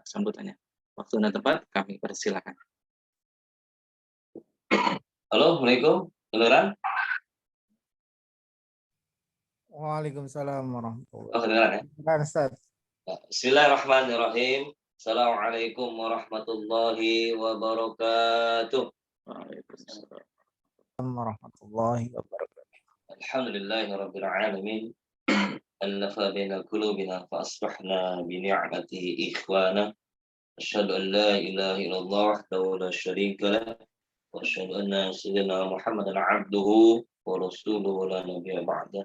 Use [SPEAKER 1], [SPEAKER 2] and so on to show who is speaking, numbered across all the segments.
[SPEAKER 1] sambutannya. Waktu dan tempat kami persilakan.
[SPEAKER 2] Halo, Assalamualaikum. Kedengeran?
[SPEAKER 3] Waalaikumsalam warahmatullahi
[SPEAKER 2] Oh, kedengeran ya?
[SPEAKER 3] wabarakatuh.
[SPEAKER 2] Bismillahirrahmanirrahim. Assalamualaikum warahmatullahi wabarakatuh.
[SPEAKER 1] Waalaikumsalam.
[SPEAKER 3] Warahmatullahi wabarakatuh.
[SPEAKER 2] Alhamdulillahirabbil alamin. Allafa baina qulubina fa asbahna bi ni'matihi ikhwana. Asyhadu an la ilaha illallah wahdahu la syarika lah wa asyhadu anna sayyidina Muhammadan 'abduhu wa rasuluhu la nabiyya ba'da.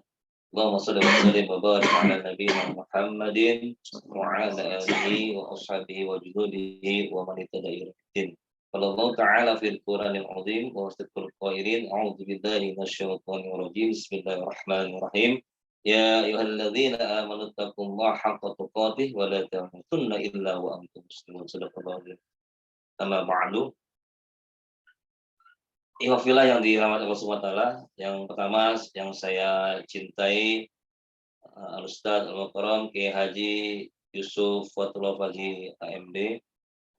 [SPEAKER 2] Allahumma shalli wa sallim wa barik ala nabiyyina Muhammadin wa ala alihi wa ashabihi wa junudihi wa man ittaba ilaihim. Qala Allah ta'ala fil Qur'anil 'azim wa wasdaqul qairin a'udzu billahi minasyaitonir rajim. Bismillahirrahmanirrahim. Ya ayyuhalladzina amanu taqullaha haqqa tuqatih wa la tamutunna illa wa antum muslimun. Shadaqallahu. Amma ba'du. Ikhwafillah yang dirahmati Allah Subhanahu wa taala, yang pertama yang saya cintai Al-Ustaz Al-Mukarram Kiai Haji Yusuf Fatullah Faji AMD,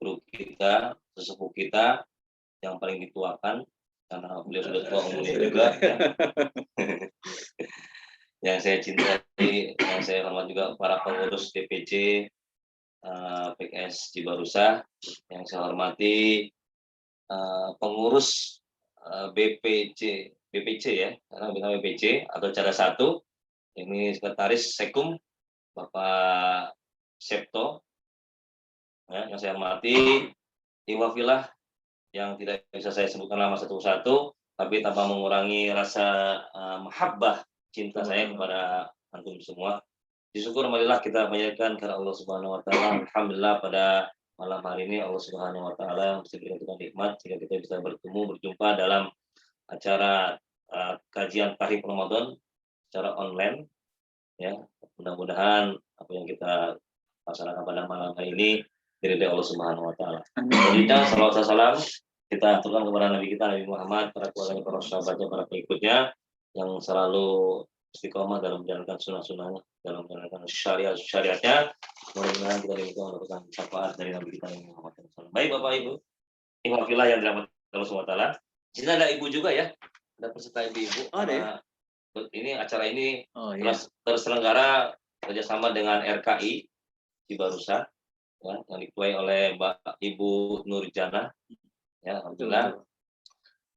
[SPEAKER 2] guru kita, sesepuh kita yang paling dituakan karena beliau sudah tua umurnya juga ya. Yang saya cintai, yang saya hormat juga para pengurus DPC PKS Cibarusah, yang saya hormati pengurus BPC ya, karena bilang BPC atau cara satu, ini sekretaris Sekum Bapak Septo, ya, yang saya hormati, ikhwafillah yang tidak bisa saya sebutkan nama satu-satu, tapi tanpa mengurangi rasa mahabbah cinta saya kepada antum semua. Disyukur marilah kita panjatkan karena Allah Subhanahu wa taala. Alhamdulillah pada malam hari ini Allah Subhanahu wa taala masih berikan nikmat sehingga kita bisa berjumpa dalam acara kajian Tahrif Ramadan secara online ya. Mudah-mudahan apa yang kita laksanakan pada malam hari ini diridhai Allah Subhanahu wa taala. Selanjutnya salawat dan salam kita aturkan kepada Nabi kita Nabi Muhammad, para keluarga, para sahabatnya, para pengikutnya yang selalu istiqomah dalam menjalankan sunnah-sunnahnya, dalam menjalankan syariatnya. Mudah-mudahan kita mendapatkan syafaat dari Nabi kita yang Muhammad SAW. Baik Bapak Ibu, ikhwafillah yang dirahmati Allah SWT. Di sini ada ibu juga ya, ada peserta ibu-ibu.
[SPEAKER 1] Oh, ada ya?
[SPEAKER 2] Ini acara ini
[SPEAKER 1] iya.
[SPEAKER 2] terselenggara kerjasama dengan RKI Cibarusah, ya, yang diketuai oleh Mbak Ibu Nurjana. Ya, alhamdulillah.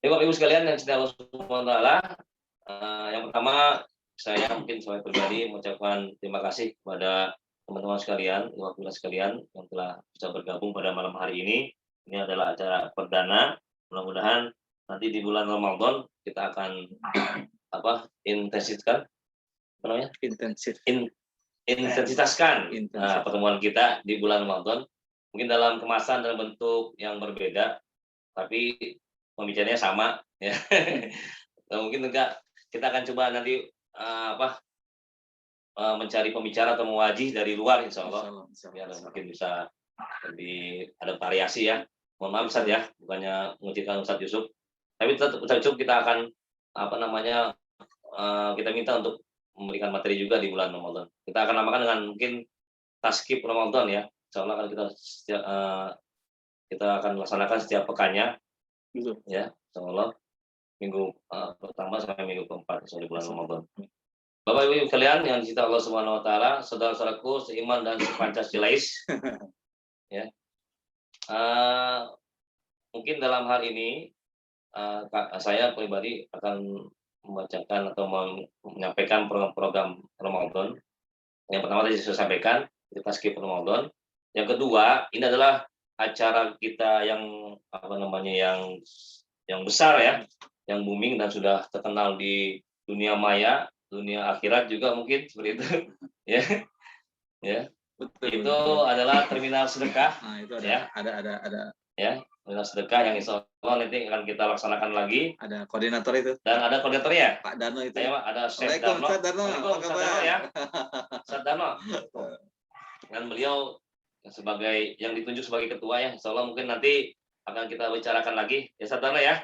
[SPEAKER 2] Bapak Ibu sekalian yang cinta Allah SWT, yang pertama saya mungkin saya pribadi mengucapkan terima kasih kepada teman-teman sekalian, ikhwafillah sekalian yang telah bisa bergabung pada malam hari ini. Ini adalah acara perdana. Mudah-mudahan nanti di bulan Ramadan kita akan intensitaskan pertemuan kita di bulan Ramadan. Mungkin dalam kemasan dalam bentuk yang berbeda, tapi pembicaranya sama ya. Mungkin juga kita akan coba nanti mencari pembicara atau mewajih dari luar insya Allah. Biar mungkin bisa lebih ada variasi ya. Mohon maaf Ustaz ya, bukannya mengucilkan Ustaz Yusuf. Tapi tetap Ustaz Yusuf kita akan kita minta untuk memberikan materi juga di bulan Ramadan. Kita akan namakan dengan mungkin taskib Ramadan ya. Insya Allah akan kita akan laksanakan setiap pekannya. Ya, insya Allah. Minggu pertama sampai minggu keempat di bulan Ramadan. Bapak Ibu sekalian yang dicintai Allah Subhanahu wa taala, saudara-saudaraku seiman dan sepancasilais. Ya. Mungkin dalam hal ini saya pribadi akan membacakan atau menyampaikan program Ramadan. Yang pertama tadi saya sampaikan, itu taskib Ramadan. Yang kedua, ini adalah acara kita yang yang besar ya, yang booming dan sudah terkenal di dunia maya, dunia akhirat juga mungkin seperti itu ya. Ya. Itu adalah terminal sedekah.
[SPEAKER 1] Nah, itu ada
[SPEAKER 2] ya.
[SPEAKER 1] Ada
[SPEAKER 2] ya, terminal sedekah yang insya Allah nanti akan kita laksanakan lagi.
[SPEAKER 1] Ada koordinator itu.
[SPEAKER 2] Dan ada koordinatornya.
[SPEAKER 1] Pak Dano itu.
[SPEAKER 2] Saya ada Chef Darno. Assalamualaikum ya. Chef Darno. Dan beliau sebagai yang ditunjuk sebagai ketua ya, insya Allah mungkin nanti akan kita bicarakan lagi ya Chef Darno ya.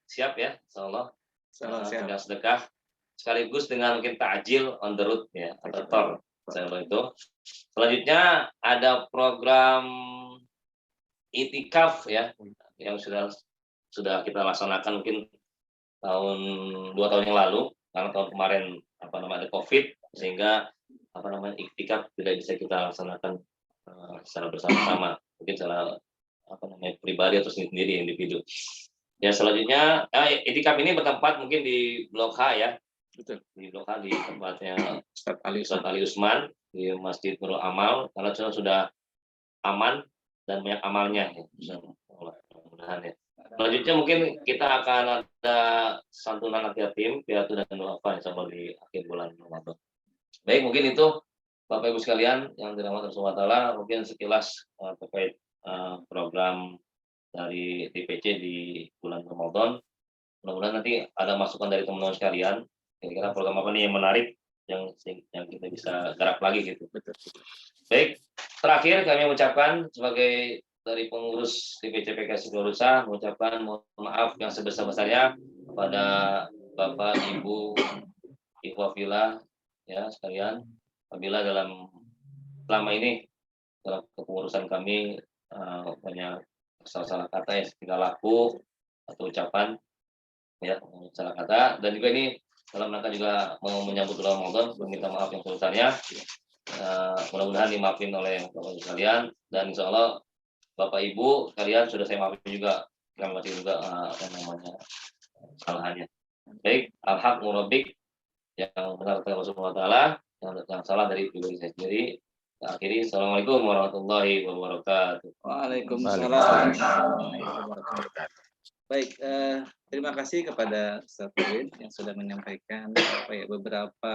[SPEAKER 2] Siap ya, insya Allah. Siap. Sedekah sekaligus dengan mungkin takjil on the road ya, atau tor itu. Selanjutnya ada program itikaf ya yang sudah kita laksanakan mungkin 2 tahun yang lalu, karena tahun kemarin ada COVID, sehingga itikaf tidak bisa kita laksanakan secara bersama-sama, mungkin secara pribadi atau sendiri individu. Ya, selanjutnya itikaf ini bertempat mungkin di Blok H ya.
[SPEAKER 1] Betul.
[SPEAKER 2] Di Blok H, di tempatnya
[SPEAKER 1] Ustadz
[SPEAKER 2] Ali Usman di Masjid Nurul Amal, karena sudah aman dan banyak amalnya ya. Mudah-mudahan ya. Selanjutnya mungkin kita akan ada santunan anak yatim, piatu dan duafa insyaallah di akhir bulan Ramadan. Baik, mungkin itu Bapak Ibu sekalian yang dirahmati Allah Taala, mungkin sekilas terkait program dari DPC di bulan Ramadan. Mudah-mudahan nanti ada masukan dari teman-teman sekalian. Kira-kira program apa nih yang menarik yang kita bisa garap lagi gitu.
[SPEAKER 1] Betul.
[SPEAKER 2] Baik, terakhir kami mengucapkan sebagai dari pengurus DPC PKS Sidoarjo mengucapkan mohon maaf yang sebesar-besarnya kepada Bapak Ibu Ikhwafillah ya sekalian, apabila selama ini dalam kepengurusan kami banyak salah kata yang tidak laku atau ucapan ya salah kata, dan juga ini dalam rangka juga mau menyambut bulan Ramadan, meminta maaf yang sebesarnya. Mudah-mudahan dimaafin oleh Bapak Ibu sekalian, dan insya Allah Bapak Ibu sekalian sudah saya maafin juga yang masih juga kesalahannya. Baik, al-haq murabbik, yang benar dari Rasulullah Taala, yang salah dari pribadi saya sendiri. Akhiri, assalamualaikum warahmatullahi wabarakatuh.
[SPEAKER 1] Waalaikumsalam warahmatullahi wabarakatuh. Baik, terima kasih kepada Ustadz Win yang sudah menyampaikan beberapa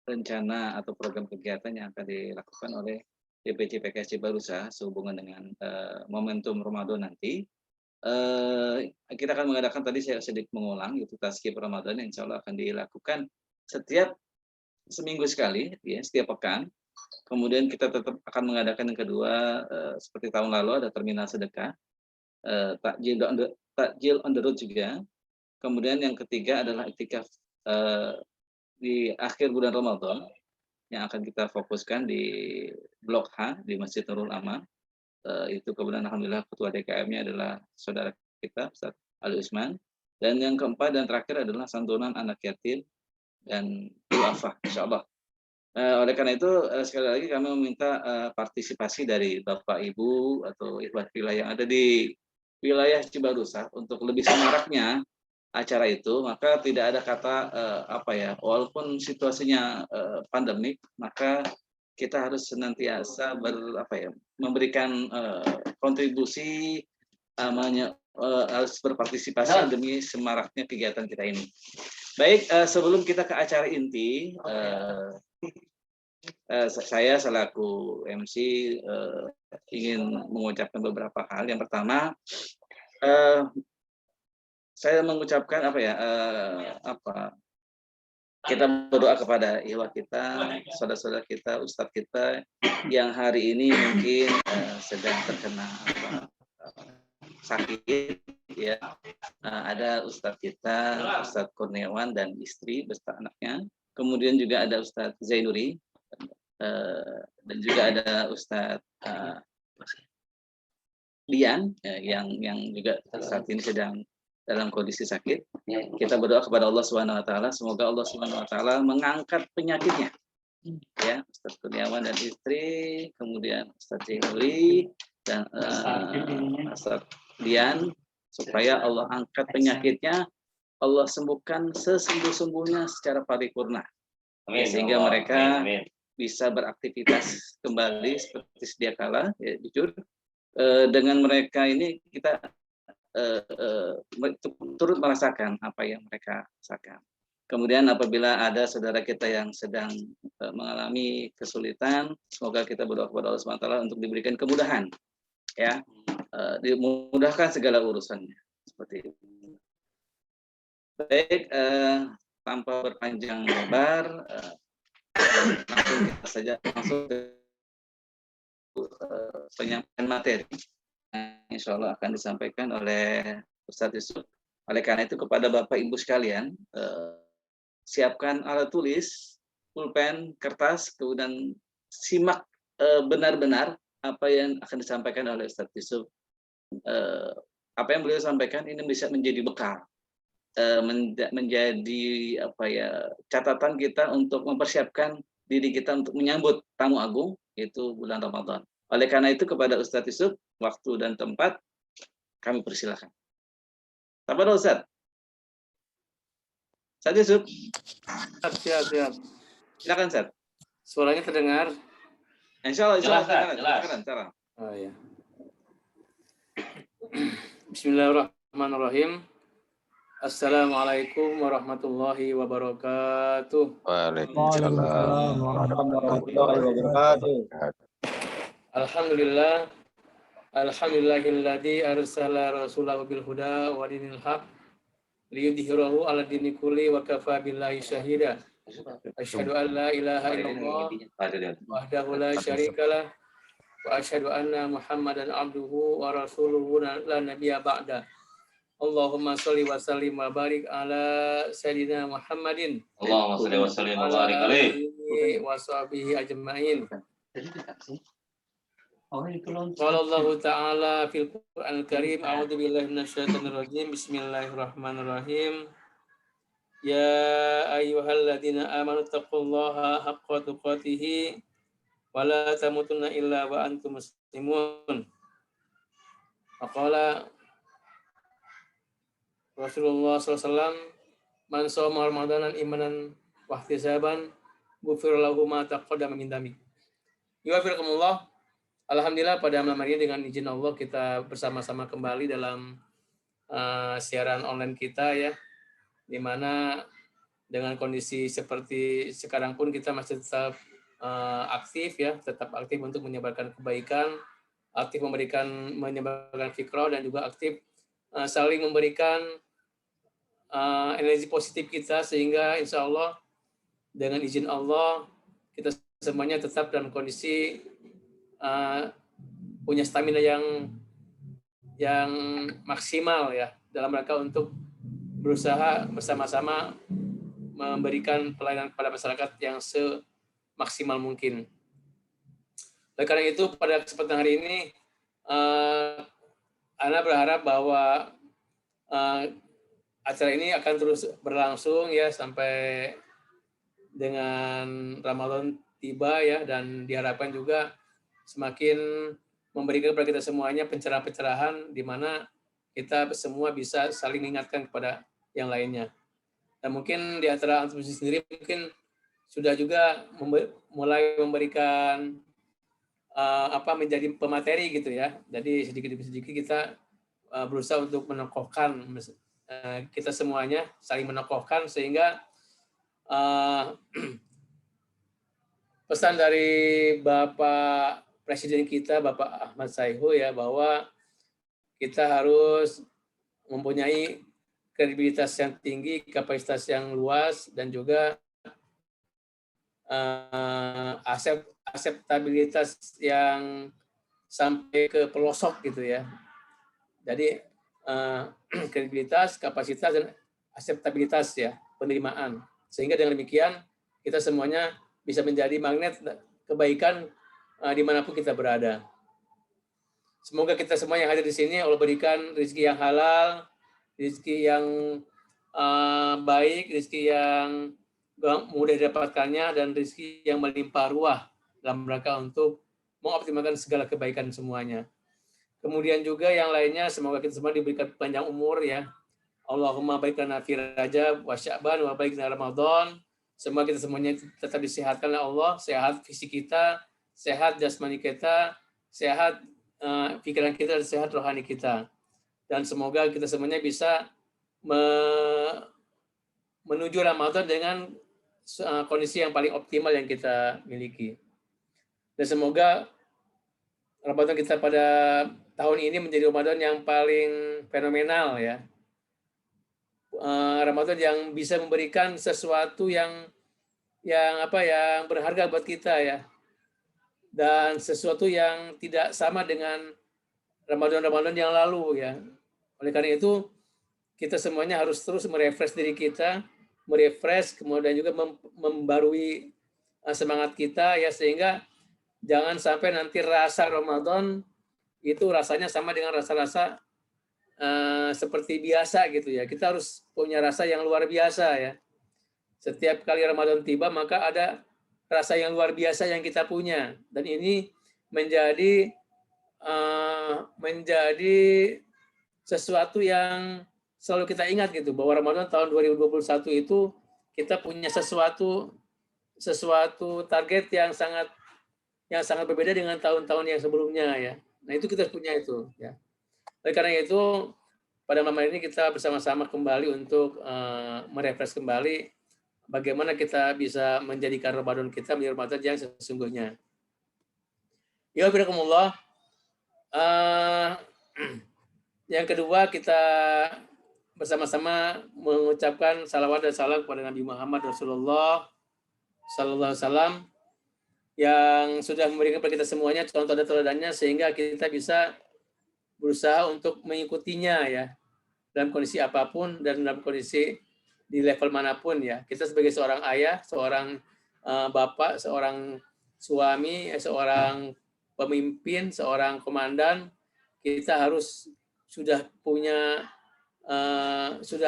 [SPEAKER 1] rencana atau program kegiatan yang akan dilakukan oleh DPC PKS Cibarusah sehubungan dengan momentum Ramadan nanti. Kita akan mengadakan, tadi saya sedikit mengulang, itu Tazkir Ramadan yang insya Allah akan dilakukan setiap seminggu sekali, ya, setiap pekan. Kemudian kita tetap akan mengadakan yang kedua, seperti tahun lalu ada terminal sedekah, takjil on the road juga. Kemudian yang ketiga adalah iktikaf di akhir bulan Ramadan yang akan kita fokuskan di Blok H di Masjid Nurul Amal. Itu kemudian alhamdulillah ketua DKM-nya adalah saudara kita Ustadz Ali Usman. Dan yang keempat dan terakhir adalah santunan anak yatim dan duafa insyaallah. Oleh karena itu sekali lagi kami meminta partisipasi dari Bapak Ibu atau ikhwah-ikhwah yang ada di wilayah Cibarusah untuk lebih semaraknya acara itu. Maka tidak ada kata walaupun situasinya pandemik, maka kita harus senantiasa memberikan kontribusi, harus berpartisipasi demi semaraknya kegiatan kita ini. Baik, sebelum kita ke acara inti, saya selaku MC ingin mengucapkan beberapa hal. Yang pertama, saya mengucapkan kita berdoa kepada ikhwah kita, saudara-saudara kita, ustadz kita yang hari ini mungkin sedang terkena sakit, ya. Ada ustadz kita, Ustadz Kurniawan dan istri beserta anaknya. Kemudian juga ada Ustadz Zainuri, dan juga ada Ustadz Dian yang juga saat ini sedang dalam kondisi sakit. Kita berdoa kepada Allah Subhanahu wa taala, semoga Allah Subhanahu wa taala mengangkat penyakitnya. Ya, Ustadz Kurniawan dan istri, kemudian Ustadz Zainuri dan Ustadz Dian, supaya Allah angkat penyakitnya, Allah sembuhkan sesembuh-sembuhnya secara paripurna.
[SPEAKER 2] Amin,
[SPEAKER 1] sehingga
[SPEAKER 2] Allah.
[SPEAKER 1] mereka
[SPEAKER 2] Amin.
[SPEAKER 1] bisa beraktivitas kembali seperti sedia kala, ya, jujur. Dengan mereka ini kita turut merasakan apa yang mereka rasakan. Kemudian apabila ada saudara kita yang sedang mengalami kesulitan, semoga kita berdoa kepada Allah SWT untuk diberikan kemudahan, ya, dimudahkan segala urusannya. Seperti itu. Baik, tanpa berpanjang lebar, langsung kita saja masuk ke penyampaian materi. Insya Allah akan disampaikan oleh Ustadz Yusuf. Oleh karena itu kepada Bapak Ibu sekalian, siapkan alat tulis pulpen, kertas, kemudian simak benar-benar apa yang akan disampaikan oleh Ustadz Yusuf. Apa yang beliau sampaikan ini bisa menjadi bekal, menjadi apa ya, catatan kita untuk mempersiapkan diri kita untuk menyambut tamu agung, yaitu bulan Ramadan. Oleh karena itu kepada Ustadz Yusuf, waktu dan tempat kami persilakan. Tafadhol Ustadz. Ustadz Yusuf,
[SPEAKER 4] Siap.
[SPEAKER 1] silakan Ustadz.
[SPEAKER 4] Suaranya terdengar?
[SPEAKER 1] Insya Allah,
[SPEAKER 2] Jelas,
[SPEAKER 1] silakan.
[SPEAKER 2] jelas.
[SPEAKER 4] Oh ya. Bismillahirrahmanirrahim. Assalamualaikum warahmatullahi wabarakatuh.
[SPEAKER 3] Waalaikumsalam warahmatullahi wabarakatuh.
[SPEAKER 4] Alhamdulillah. Alhamdulillahilladzi arsala rasulahu bil huda wa dinil haq liyudhhirahu 'ala dini kulli wa kafa billahi syahida. Asyhadu an la ilaha illallah wahdahu la syarikalah wa asyhadu anna Muhammadan abduhu wa rasuluhu la nabiyya ba'da. Allahumma shalli wa sallim wa barik ala sayyidina Muhammadin
[SPEAKER 2] Allahumma shalli wa sallim wa barik alaihi
[SPEAKER 4] wa sahbihi ajma'in. Qala Allah Ta'ala fil Qur'anil Karim, a'udzu billahi minasyaitonir rajim. Bismillahirrahmanirrahim. Ya ayyuhalladzina amanu taqullaha haqqa tuqatih wa la tamutunna illa wa antum muslimun. Faqala Rasulullah SAW, man shoma ramadanan imanan wa ihtisaban ghufira lahu ma taqaddama min dzambi. Yuwafiqkumullah. Alhamdulillah pada malam hari ini dengan izin Allah kita bersama-sama kembali dalam siaran online kita ya, di mana dengan kondisi seperti sekarang pun kita masih tetap aktif ya, tetap aktif untuk menyebarkan kebaikan, aktif menyebarkan fikrah, dan juga aktif saling memberikan energi positif kita, sehingga insya Allah dengan izin Allah kita semuanya tetap dalam kondisi punya stamina yang maksimal ya, dalam rangka untuk berusaha bersama-sama memberikan pelayanan kepada masyarakat yang semaksimal mungkin. Oleh karena itu pada kesempatan hari ini Ana berharap bahwa acara ini akan terus berlangsung ya sampai dengan Ramadan tiba ya, dan diharapkan juga semakin memberikan kepada kita semuanya pencerahan-pencerahan di mana kita semua bisa saling mengingatkan kepada yang lainnya. Dan mungkin di antara antum sendiri mungkin sudah juga mulai memberikan menjadi pemateri gitu ya. Jadi sedikit demi sedikit kita berusaha untuk menokohkan kita semuanya, saling menokohkan, sehingga pesan dari Bapak Presiden kita, Bapak Ahmad Sayhu ya, bahwa kita harus mempunyai kredibilitas yang tinggi, kapasitas yang luas, dan juga akseptabilitas yang sampai ke pelosok gitu ya. Jadi kredibilitas, kapasitas, dan akseptabilitas ya, penerimaan. Sehingga dengan demikian kita semuanya bisa menjadi magnet kebaikan dimanapun kita berada. Semoga kita semua yang hadir di sini Allah berikan rezeki yang halal, rezeki yang baik, rezeki yang mudah didapatkannya, dan rezeki yang melimpah ruah dalam rangka untuk mengoptimalkan segala kebaikan semuanya. Kemudian juga yang lainnya, semoga kita semua diberikan panjang umur ya. Allahumma baik lana fi Rajab wa Sya'ban wa baik lana Ramadan. Semoga kita semuanya tetap disehatkan oleh Allah, sehat fisik kita, sehat jasmani kita, sehat pikiran kita, dan sehat rohani kita. Dan semoga kita semuanya bisa menuju Ramadan dengan kondisi yang paling optimal yang kita miliki. Dan semoga Ramadan kita pada tahun ini menjadi Ramadan yang paling fenomenal ya. Ramadan yang bisa memberikan sesuatu yang berharga buat kita ya. Dan sesuatu yang tidak sama dengan Ramadan-Ramadan yang lalu ya. Oleh karena itu kita semuanya harus terus merefresh diri kita, kemudian juga membarui semangat kita ya, sehingga jangan sampai nanti rasa Ramadan itu rasanya sama dengan rasa-rasa seperti biasa gitu ya. Kita harus punya rasa yang luar biasa ya. Setiap kali Ramadan tiba maka ada rasa yang luar biasa yang kita punya, dan ini menjadi sesuatu yang selalu kita ingat gitu, bahwa Ramadan tahun 2021 itu kita punya sesuatu target yang sangat berbeda dengan tahun-tahun yang sebelumnya ya. Nah, itu kita punya itu ya. Oleh karena itu pada malam ini kita bersama-sama kembali untuk merefresh kembali bagaimana kita bisa menjadikan Ramadan kita menjadi Ramadan yang sesungguhnya. Ya, barakallah. Yang kedua, kita bersama-sama mengucapkan salawat dan salam kepada Nabi Muhammad Rasulullah Sallallahu Alaihi Wasallam yang sudah memberikan kepada kita semuanya contoh dan teladannya, sehingga kita bisa berusaha untuk mengikutinya ya, dalam kondisi apapun dan dalam kondisi di level manapun ya. Kita sebagai seorang ayah, seorang bapak, seorang suami, seorang pemimpin, seorang komandan, kita harus sudah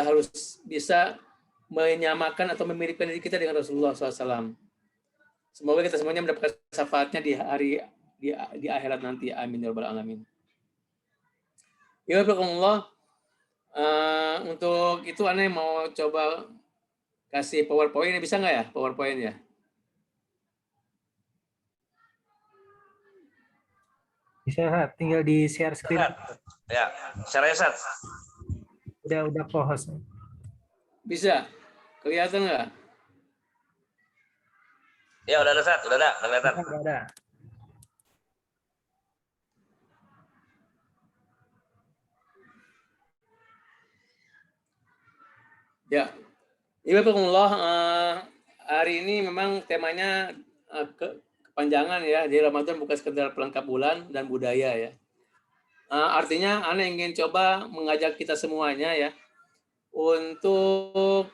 [SPEAKER 4] harus bisa menyamakan atau memiripkan diri kita dengan Rasulullah SAW. Semoga kita semuanya mendapatkan syafaatnya di akhirat nanti. Amin ya rabbal alamin. Ya Allah. Untuk itu Ane mau coba kasih PowerPoint, bisa nggak ya PowerPoint ya?
[SPEAKER 5] Bisa, Ustaz. Tinggal di share screen.
[SPEAKER 2] Ya, share ya, Ustaz.
[SPEAKER 5] Udah co-host.
[SPEAKER 4] Bisa? Kelihatan nggak?
[SPEAKER 2] Ya, udah ada, Ustaz. Udah kelihatan.
[SPEAKER 5] Udah ada.
[SPEAKER 4] Ya. Ibadallah, hari ini memang temanya kepanjangan ya. Di Ramadan bukan sekedar pelengkap bulan dan budaya ya. Artinya Ane ingin coba mengajak kita semuanya ya untuk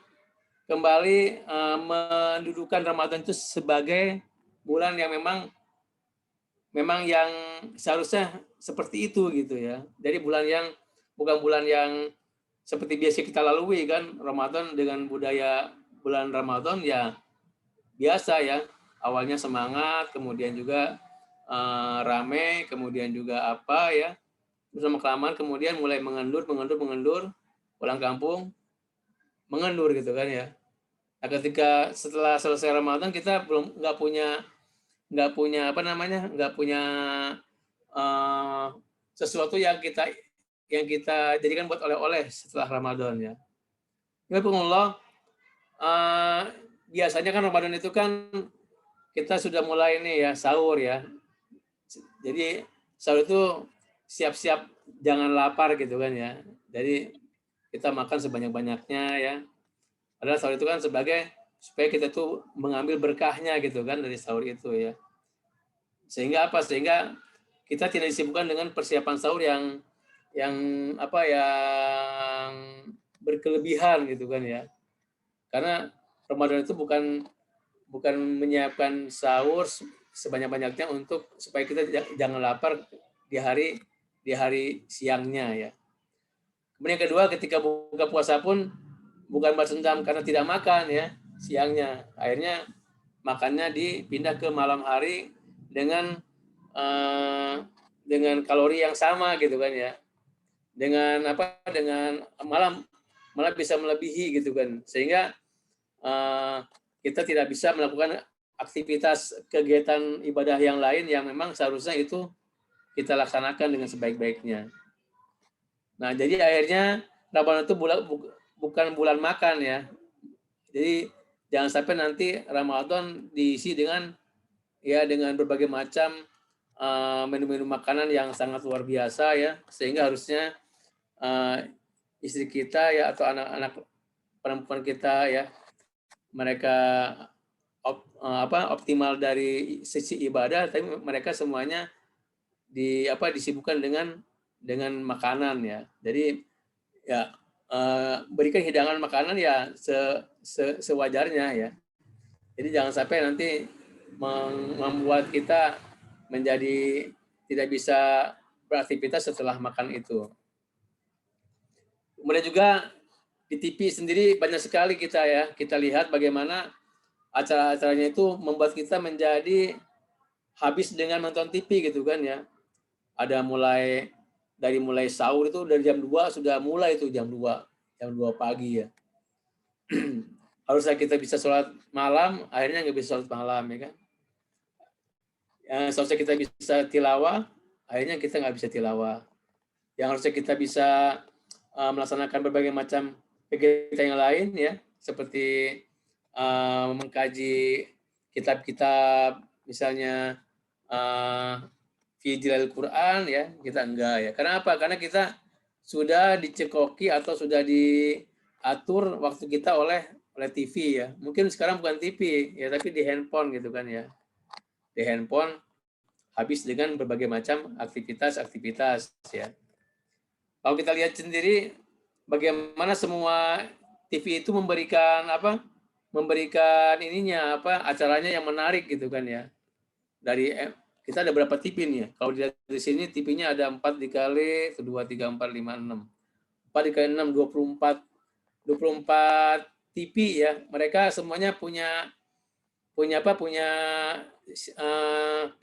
[SPEAKER 4] kembali mendudukan Ramadan itu sebagai bulan yang memang yang seharusnya seperti itu gitu ya. Jadi bukan bulan yang seperti biasa kita lalui kan, Ramadan dengan budaya bulan Ramadan ya biasa ya. Awalnya semangat, kemudian juga rame, kemudian juga apa ya, bersama kelamaan kemudian mulai mengendur, pulang kampung, mengendur gitu kan ya. Nah, ketika setelah selesai Ramadan kita nggak punya sesuatu yang kita jadikan buat oleh-oleh setelah Ramadan ya. Alhamdulillah, biasanya kan Ramadan itu kan kita sudah mulai nih ya sahur ya. Jadi sahur itu siap-siap jangan lapar gitu kan ya. Jadi kita makan sebanyak-banyaknya ya. Padahal sahur itu kan sebagai supaya kita tuh mengambil berkahnya gitu kan dari sahur itu ya. Sehingga kita tidak disibukkan dengan persiapan sahur yang berkelebihan gitu kan ya. Karena Ramadan itu bukan menyiapkan sahur sebanyak-banyaknya untuk supaya kita jangan lapar di hari siangnya ya. Kemudian yang kedua, ketika buka puasa pun bukan balas dendam karena tidak makan ya siangnya. Akhirnya makannya dipindah ke malam hari dengan kalori yang sama gitu kan ya. Dengan malah bisa melebihi gitu kan, sehingga kita tidak bisa melakukan aktivitas kegiatan ibadah yang lain yang memang seharusnya itu kita laksanakan dengan sebaik-baiknya. Nah, jadi akhirnya Ramadan itu bukan bulan makan ya. Jadi jangan sampai nanti Ramadan diisi dengan berbagai macam menu-menu makanan yang sangat luar biasa ya, sehingga harusnya istri kita ya atau anak-anak perempuan kita ya, mereka optimal dari sisi ibadah, tapi mereka semuanya disibukkan dengan makanan ya. Jadi ya berikan hidangan makanan ya sewajarnya ya. Jadi jangan sampai nanti membuat kita menjadi tidak bisa beraktivitas setelah makan itu. Kemudian juga di TV sendiri banyak sekali kita lihat bagaimana acara-acaranya itu membuat kita menjadi habis dengan nonton TV gitu kan ya. Ada mulai sahur itu dari jam 2 sudah mulai itu jam 2 pagi ya. Harusnya kita bisa sholat malam, akhirnya nggak bisa sholat malam ya kan. Yang seharusnya kita bisa tilawah, akhirnya kita nggak bisa tilawah. Yang harusnya kita bisa melaksanakan berbagai macam kegiatan yang lain ya, seperti mengkaji kitab-kitab, misalnya Fijril Quran ya, kita enggak ya. Kenapa? Karena kita sudah dicekoki atau sudah diatur waktu kita oleh TV ya. Mungkin sekarang bukan TV ya, tapi di handphone gitu kan ya. Di handphone habis dengan berbagai macam aktivitas ya. Kalau kita lihat sendiri bagaimana semua TV itu memberikan acaranya yang menarik gitu kan ya. Dari kita ada berapa TV nih ya? Kalau dilihat di sini TV-nya ada 4 dikali 2, 3, 4, 5, 6. 4 dikali 6, 24 TV ya. Mereka semuanya punya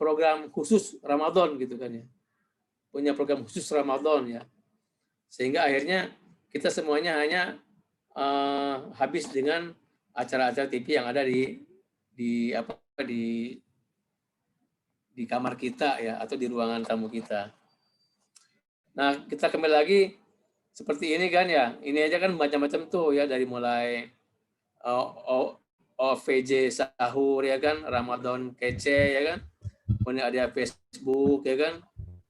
[SPEAKER 4] program khusus Ramadan gitu kan ya. Punya program khusus Ramadan ya. Sehingga akhirnya kita semuanya hanya habis dengan acara-acara TV yang ada di kamar kita ya, atau di ruangan tamu kita. Nah, kita kembali lagi seperti ini kan ya. Ini aja kan macam-macam tuh ya, dari mulai OVJ sahur ya kan, Ramadan kece ya kan. Kemudian ada Facebook ya kan.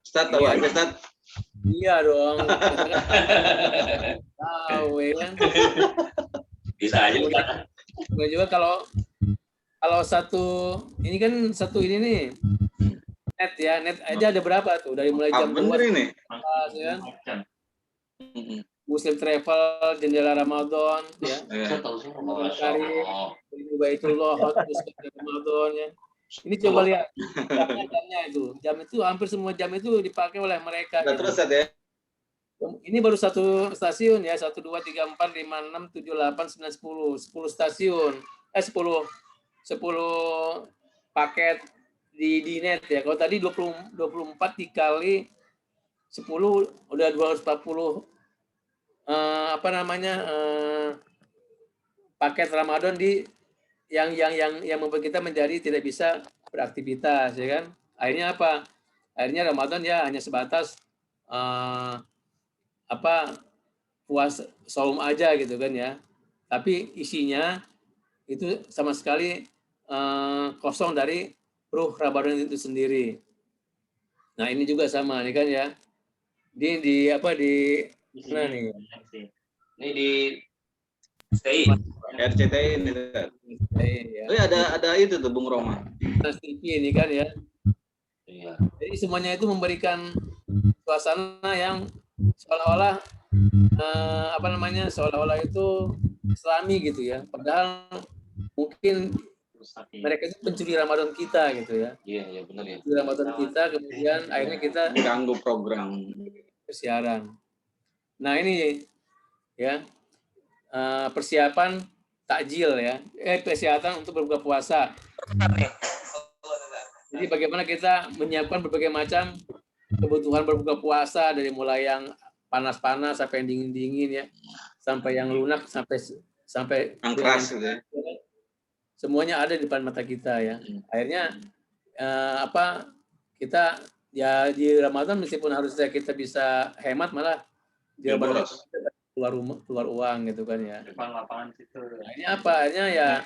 [SPEAKER 1] Ustaz tahu aja Ustaz.
[SPEAKER 4] Iya dong. Tahu ya kan.
[SPEAKER 2] Bisa aja Ustaz.
[SPEAKER 4] Kemudian juga kalau ini nih net aja ada berapa tuh, dari mulai jam 2
[SPEAKER 1] ini.
[SPEAKER 4] ya kan? Muslim Travel, Jendela Ramadan ya. Baitullah Ramadan ya. Ini coba lihat jamnya itu. Jam itu hampir semua jam itu dipakai oleh mereka.
[SPEAKER 1] Nah, terus ya.
[SPEAKER 4] Ini baru satu stasiun ya, 1 2 3 4 5 6 7 8 9 10 stasiun. 10 paket di net ya. Kalau tadi 24 dikali 10 udah 240 paket Ramadan yang membuat kita menjadi tidak bisa beraktivitas ya kan. Akhirnya apa? Akhirnya Ramadan ya hanya sebatas puasa saum aja gitu kan ya. Tapi isinya itu sama sekali kosong dari ruh Ramadan itu sendiri. Nah, ini juga sama nih kan ya. Di mana nih?
[SPEAKER 2] Ini di STI.
[SPEAKER 1] RCTI ini.
[SPEAKER 4] Ya.
[SPEAKER 1] Oh, ada itu tuh Bung Roma.
[SPEAKER 4] Trans TV ini kan ya.
[SPEAKER 2] Iya.
[SPEAKER 4] Jadi semuanya itu memberikan suasana yang seolah-olah seolah-olah itu Islami gitu ya. Padahal mungkin mereka itu pencuri Ramadan kita gitu ya.
[SPEAKER 2] Iya benar ya.
[SPEAKER 4] Pencuri Ramadan kita, kemudian akhirnya kita
[SPEAKER 1] ganggu program
[SPEAKER 4] siaran. Nah, ini ya persiapan takjil ya. Persiapan untuk berbuka puasa. Jadi bagaimana kita menyiapkan berbagai macam kebutuhan berbuka puasa, dari mulai yang panas-panas sampai yang dingin-dingin ya, sampai yang lunak sampai
[SPEAKER 1] yang keras gitu ya.
[SPEAKER 4] Semuanya ada di depan mata kita ya. Akhirnya kita ya di Ramadan meskipun harusnya kita bisa hemat, malah di Ramadan keluar uang gitu kan ya.
[SPEAKER 3] Depan lapangan situ.
[SPEAKER 4] Akhirnya akhirnya ya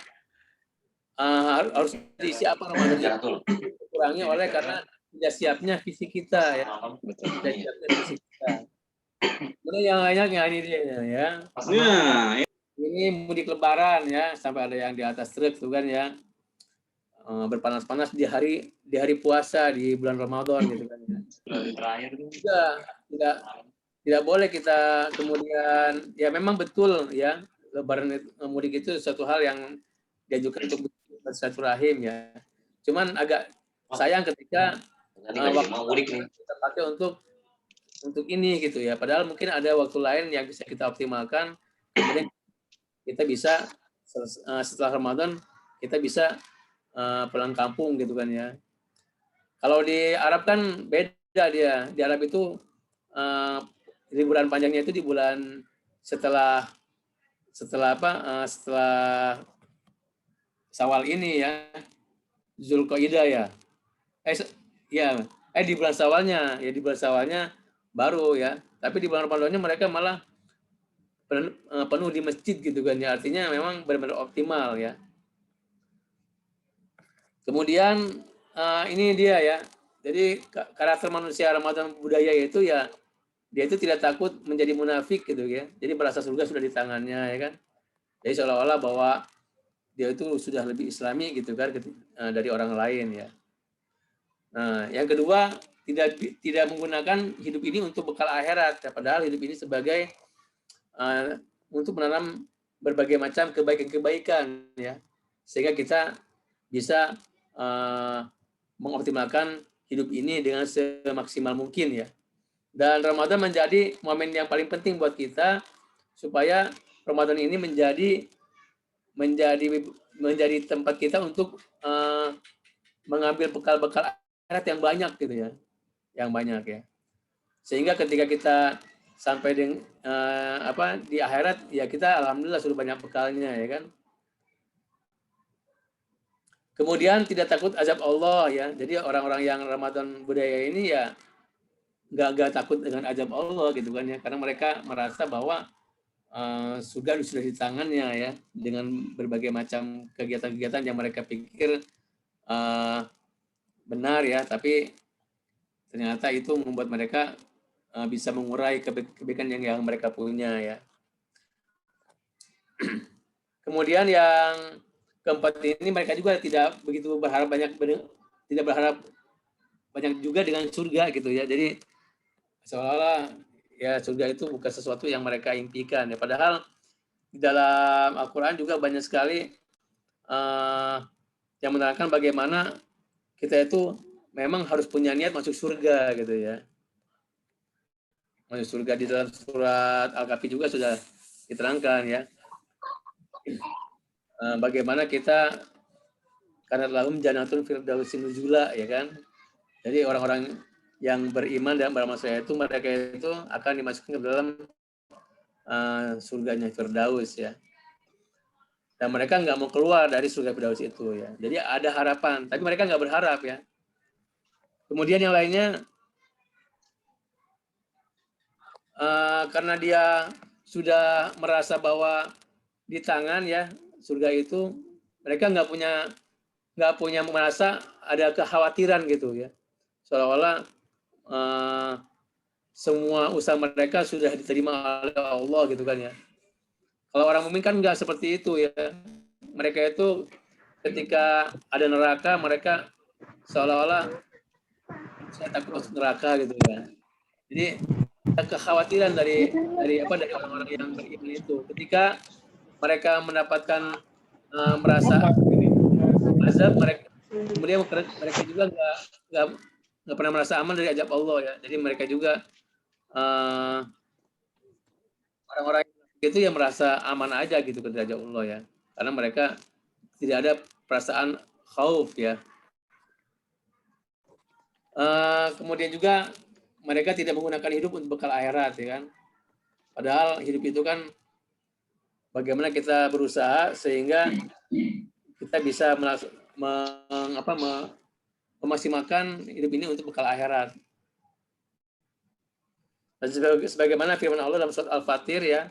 [SPEAKER 4] harus diisi Ramadan dikurangi oleh karena tidak siapnya fisik kita ya. Tidak siapnya fisik kita. Kemudian yang lainnya ini dia ya.
[SPEAKER 1] Nah,
[SPEAKER 4] ini mudik Lebaran ya, sampai ada yang di atas truk tuh kan ya, berpanas-panas di hari puasa di bulan Ramadan gitu kan ya.
[SPEAKER 3] Terakhir
[SPEAKER 4] Tidak boleh kita kemudian, ya memang betul ya, Lebaran mudik itu suatu hal yang diajukan untuk bersilaturahim ya. Cuman agak sayang ketika
[SPEAKER 2] Ini nggak mau ulik nih.
[SPEAKER 4] kita pakai untuk ini gitu ya. Padahal mungkin ada waktu lain yang bisa kita optimalkan. Kemudian kita bisa setelah Ramadan kita bisa pulang kampung gitu kan ya. Kalau di Arab kan beda dia. Di Arab itu liburan panjangnya itu di bulan setelah Syawal ini ya, Zulqa'dah ya. Di bulan Syawalnya baru ya. Tapi di bulan Ramadannya mereka malah penuh di masjid gitu kan ya. Artinya memang benar-benar optimal ya. Kemudian ini dia ya. Jadi karakter manusia Ramadan budaya itu ya, dia itu tidak takut menjadi munafik gitu ya. Jadi merasa surga sudah di tangannya ya kan. Jadi seolah-olah bahwa dia itu sudah lebih islami gitu kan dari orang lain ya. Nah, yang kedua tidak menggunakan hidup ini untuk bekal akhirat. Ya, padahal hidup ini sebagai untuk menanam berbagai macam kebaikan-kebaikan ya. Sehingga kita bisa mengoptimalkan hidup ini dengan semaksimal mungkin ya. Dan Ramadan menjadi momen yang paling penting buat kita supaya Ramadan ini menjadi tempat kita untuk mengambil bekal-bekal akhirat yang banyak gitu ya. Yang banyak ya. Sehingga ketika kita sampai di akhirat ya kita alhamdulillah sudah banyak bekalnya ya kan. Kemudian tidak takut azab Allah ya. Jadi orang-orang yang Ramadan budaya ini ya nggak takut dengan azab Allah gitu kan ya. Karena mereka merasa bahwa surga sudah di tangannya ya. Dengan berbagai macam kegiatan-kegiatan yang mereka pikir benar ya. Tapi ternyata itu membuat mereka bisa mengurai kebaikan yang mereka punya ya. Kemudian yang keempat ini mereka juga tidak begitu berharap banyak juga dengan surga gitu ya. Jadi seolah-olah ya surga itu bukan sesuatu yang mereka impikan ya. Padahal di dalam Al-Quran juga banyak sekali yang menerangkan bagaimana kita itu memang harus punya niat masuk surga gitu ya. Masuk surga di dalam surat Al-Kahfi juga sudah diterangkan ya. Bagaimana kita karena lahum jannatun firdausin nuzula ya kan. Jadi orang-orang yang beriman dan beramal saleh itu mereka itu akan dimasukkan ke dalam surganya Firdaus ya. Dan mereka nggak mau keluar dari surga Firdaus itu ya. Jadi ada harapan, tapi mereka nggak berharap ya. Kemudian yang lainnya karena dia sudah merasa bahwa di tangan ya surga itu, mereka nggak punya merasa ada kekhawatiran gitu ya, seolah-olah semua usaha mereka sudah diterima oleh Allah gitu kan ya. Kalau orang mukmin kan nggak seperti itu ya, mereka itu ketika ada neraka mereka seolah-olah saya takut masuk neraka gitu ya. Jadi ada kekhawatiran dari orang-orang yang beriman itu ketika mereka mendapatkan merasa azab, kemudian mereka juga nggak pernah merasa aman dari azab Allah ya. Jadi mereka juga orang-orang itu yang merasa aman aja gitu dari azab Allah ya, karena mereka tidak ada perasaan khauf ya. Kemudian juga mereka tidak menggunakan hidup untuk bekal akhirat ya kan. Padahal hidup itu kan bagaimana kita berusaha sehingga kita bisa memaksimalkan hidup ini untuk bekal akhirat. Dan sebagaimana firman Allah dalam surat Al-Fatir ya,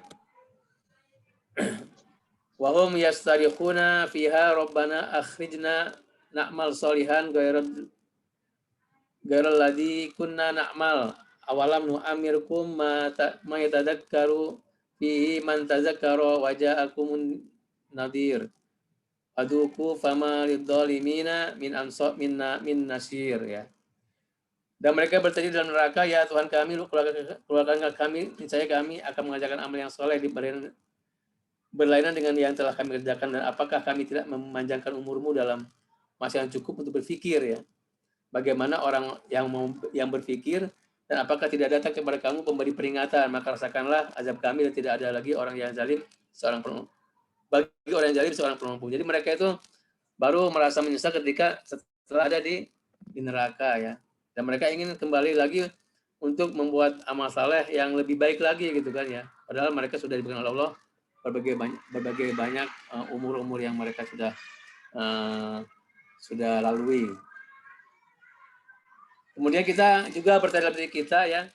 [SPEAKER 4] wa hum yastarikhuna fiha rabbana akhrijna na'mal sholihan ghairal ladzi kunna na'mal awalam nu'amirkum ma yatadakkaru fihi man tazakkara wa ja'akumun nadhir aduku fama lidzalimina min nasir ya. Dan mereka bertanya dalam neraka, ya Tuhan kami, keluarkan kami, niscaya kami akan mengajarkan amal yang soleh berlainan dengan yang telah kami kerjakan, dan apakah kami tidak memanjangkan umurmu dalam masa yang cukup untuk berpikir ya. Bagaimana orang yang berpikir, dan apakah tidak datang kepada kamu pemberi peringatan, maka rasakanlah azab kami dan tidak ada lagi orang yang zalim bagi orang yang zalim seorang penumpu. Jadi mereka itu baru merasa menyesal ketika setelah ada di neraka ya. Dan mereka ingin kembali lagi untuk membuat amal saleh yang lebih baik lagi gitu kan ya. Padahal mereka sudah diberikan oleh Allah berbagai banyak umur-umur yang mereka sudah lalui. Kemudian kita juga bertanya diri kita ya,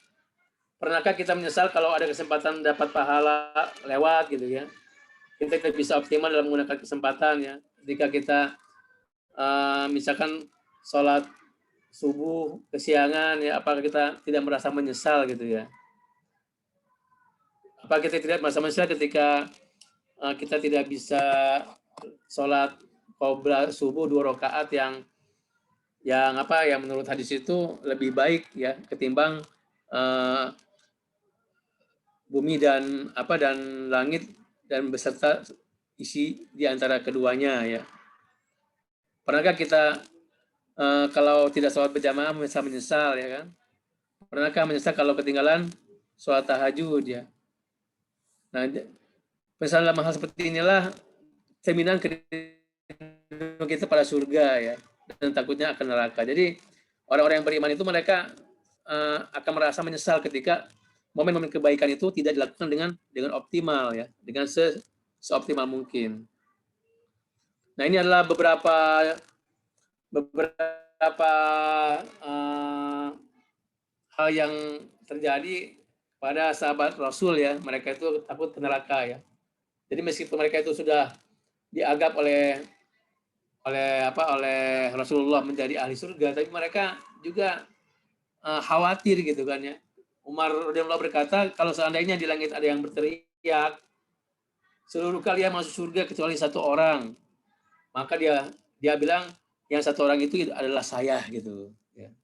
[SPEAKER 4] pernahkah kita menyesal kalau ada kesempatan dapat pahala lewat gitu ya? Kita tidak bisa optimal dalam menggunakan kesempatan ya. Ketika kita misalkan sholat subuh kesiangan ya, apakah kita tidak merasa menyesal gitu ya? Apakah kita tidak merasa menyesal ketika kita tidak bisa sholat qobliyah subuh 2 rakaat yang menurut hadis itu lebih baik ya ketimbang bumi dan langit dan beserta isi di antara keduanya ya. Pernahkah kita kalau tidak sholat berjamaah menyesal ya kan? Pernahkah menyesal kalau ketinggalan sholat tahajud ya? Nah, misalnya dalam hal seperti inilah cerminan kita pada surga ya, dan takutnya akan neraka. Jadi orang-orang yang beriman itu mereka akan merasa menyesal ketika momen-momen kebaikan itu tidak dilakukan dengan optimal ya, dengan seoptimal mungkin. Nah, ini adalah beberapa hal yang terjadi pada sahabat Rasul ya, mereka itu takut ke neraka ya. Jadi meskipun mereka itu sudah dianggap oleh Rasulullah menjadi ahli surga, tapi mereka juga khawatir gitu kan ya. Umar radhiyallahu berkata, kalau seandainya di langit ada yang berteriak, seluruh kalian masuk surga kecuali 1 orang, maka dia bilang yang 1 orang itu adalah saya gitu. Ya.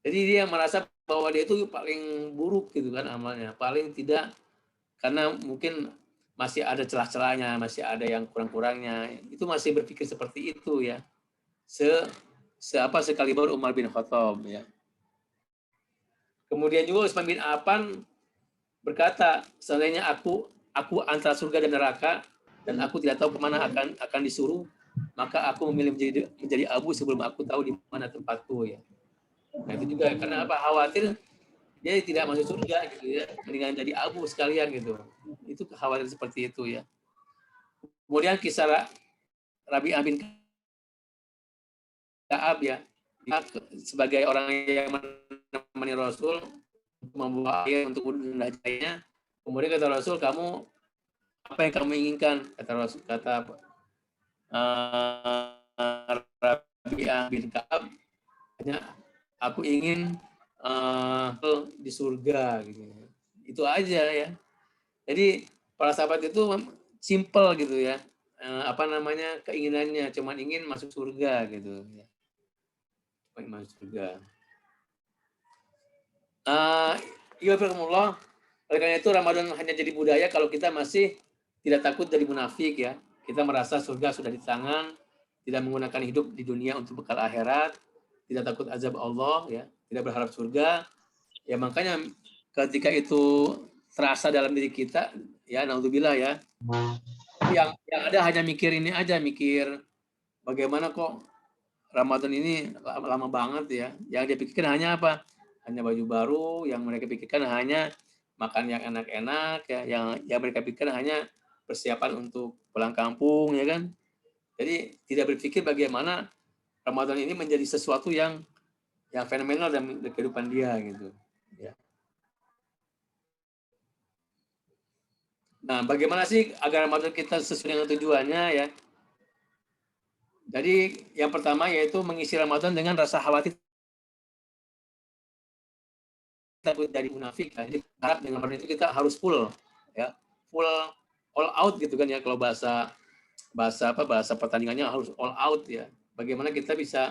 [SPEAKER 4] Jadi dia merasa bahwa dia itu paling buruk gitu kan amalnya, paling tidak, karena mungkin masih ada celah-celahnya, masih ada yang kurang-kurangnya. Itu masih berpikir seperti itu ya. Sekaliber Umar bin Khattab ya. Kemudian juga Utsman bin Affan berkata, seandainya aku antara surga dan neraka dan aku tidak tahu kemana akan disuruh, maka aku memilih menjadi abu sebelum aku tahu di mana tempatku ya. Nah itu juga karena khawatir dia tidak masuk surga gitu ya, mendingan jadi abu sekalian gitu. Itu kekhawatiran seperti itu ya. Kemudian kisah Rabi'ah bin Ka'ab ya, sebagai orang yang menemani Rasul membawa air untuk wudhu dan hajatnya. Kemudian kata Rasul, kamu apa yang kamu inginkan? Kata Rasul, Rabi'ah bin Ka'ab, aku ingin di surga gitu. Itu aja ya. Jadi para sahabat itu simple gitu ya. Keinginannya cuman ingin masuk surga gitu ya. Masuk surga. Oleh karena itu Ramadan hanya jadi budaya kalau kita masih tidak takut dari munafik ya. Kita merasa surga sudah di tangan, tidak menggunakan hidup di dunia untuk bekal akhirat, tidak takut azab Allah ya, tidak berharap surga. Ya makanya ketika itu terasa dalam diri kita ya, naudzubillah ya. Yang ada hanya mikir ini aja, mikir bagaimana kok Ramadan ini lama banget ya. Yang dia pikirkan hanya apa? Hanya baju baru, yang mereka pikirkan hanya makan yang enak-enak ya, yang mereka pikirkan hanya persiapan untuk pulang kampung ya kan. Jadi tidak berpikir bagaimana Ramadan ini menjadi sesuatu yang fenomenal dalam kehidupan dia gitu ya. Nah, bagaimana sih agar Ramadan kita sesuai dengan tujuannya ya? Jadi yang pertama yaitu mengisi Ramadan dengan rasa khawatir takut dari munafik. Jadi harap dengan Ramadan itu kita harus full ya, full all out gitu kan ya, kalau bahasa pertandingannya harus all out ya. Bagaimana kita bisa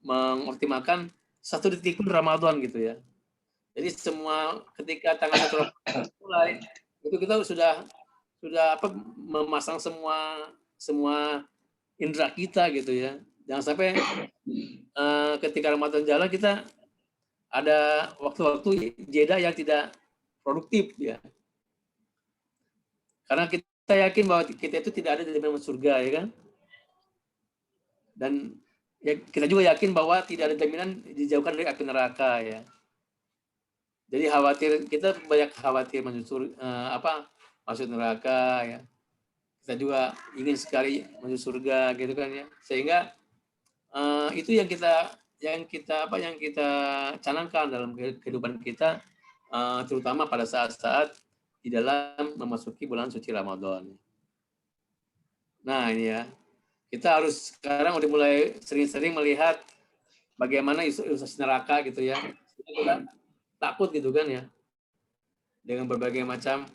[SPEAKER 4] mengoptimalkan 1 detik pun Ramadan gitu ya. Jadi semua ketika tanggal 1 Ramadan mulai itu kita sudah memasang semua indera kita gitu ya. Jangan sampai ketika Ramadan jalan kita ada waktu-waktu jeda yang tidak produktif ya. Karena kita yakin bahwa kita itu tidak ada di dalam surga ya kan. Dan ya, kita juga yakin bahwa tidak ada jaminan dijauhkan dari api neraka ya. Jadi kita banyak khawatir masuk neraka ya. Kita juga ingin sekali masuk surga gitu kan ya. Sehingga itu yang kita canangkan dalam kehidupan kita, terutama pada saat-saat di dalam memasuki bulan suci Ramadan. Nah ini ya, kita harus sekarang udah mulai sering-sering melihat bagaimana ilustrasi neraka gitu ya. Kita takut gitu kan ya, dengan berbagai macam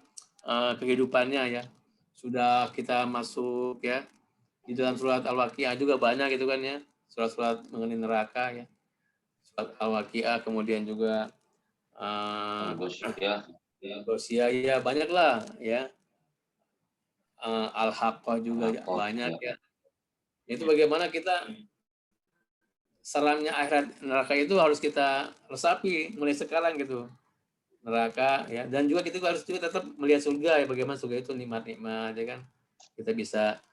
[SPEAKER 4] kehidupannya ya. Sudah kita masuk ya, di dalam surat Al-Waqiah juga banyak gitu kan ya, surat-surat mengenai neraka ya. Surat Al-Waqiah, kemudian juga Ghasyiyah ya, banyak lah ya. Al-Haqqah juga banyak ya. Itu bagaimana kita seramnya akhirat neraka itu harus kita resapi mulai sekarang gitu. Neraka ya, dan juga kita harus juga tetap melihat surga ya, bagaimana surga itu nikmat-nikmat ya kan. Kita bisa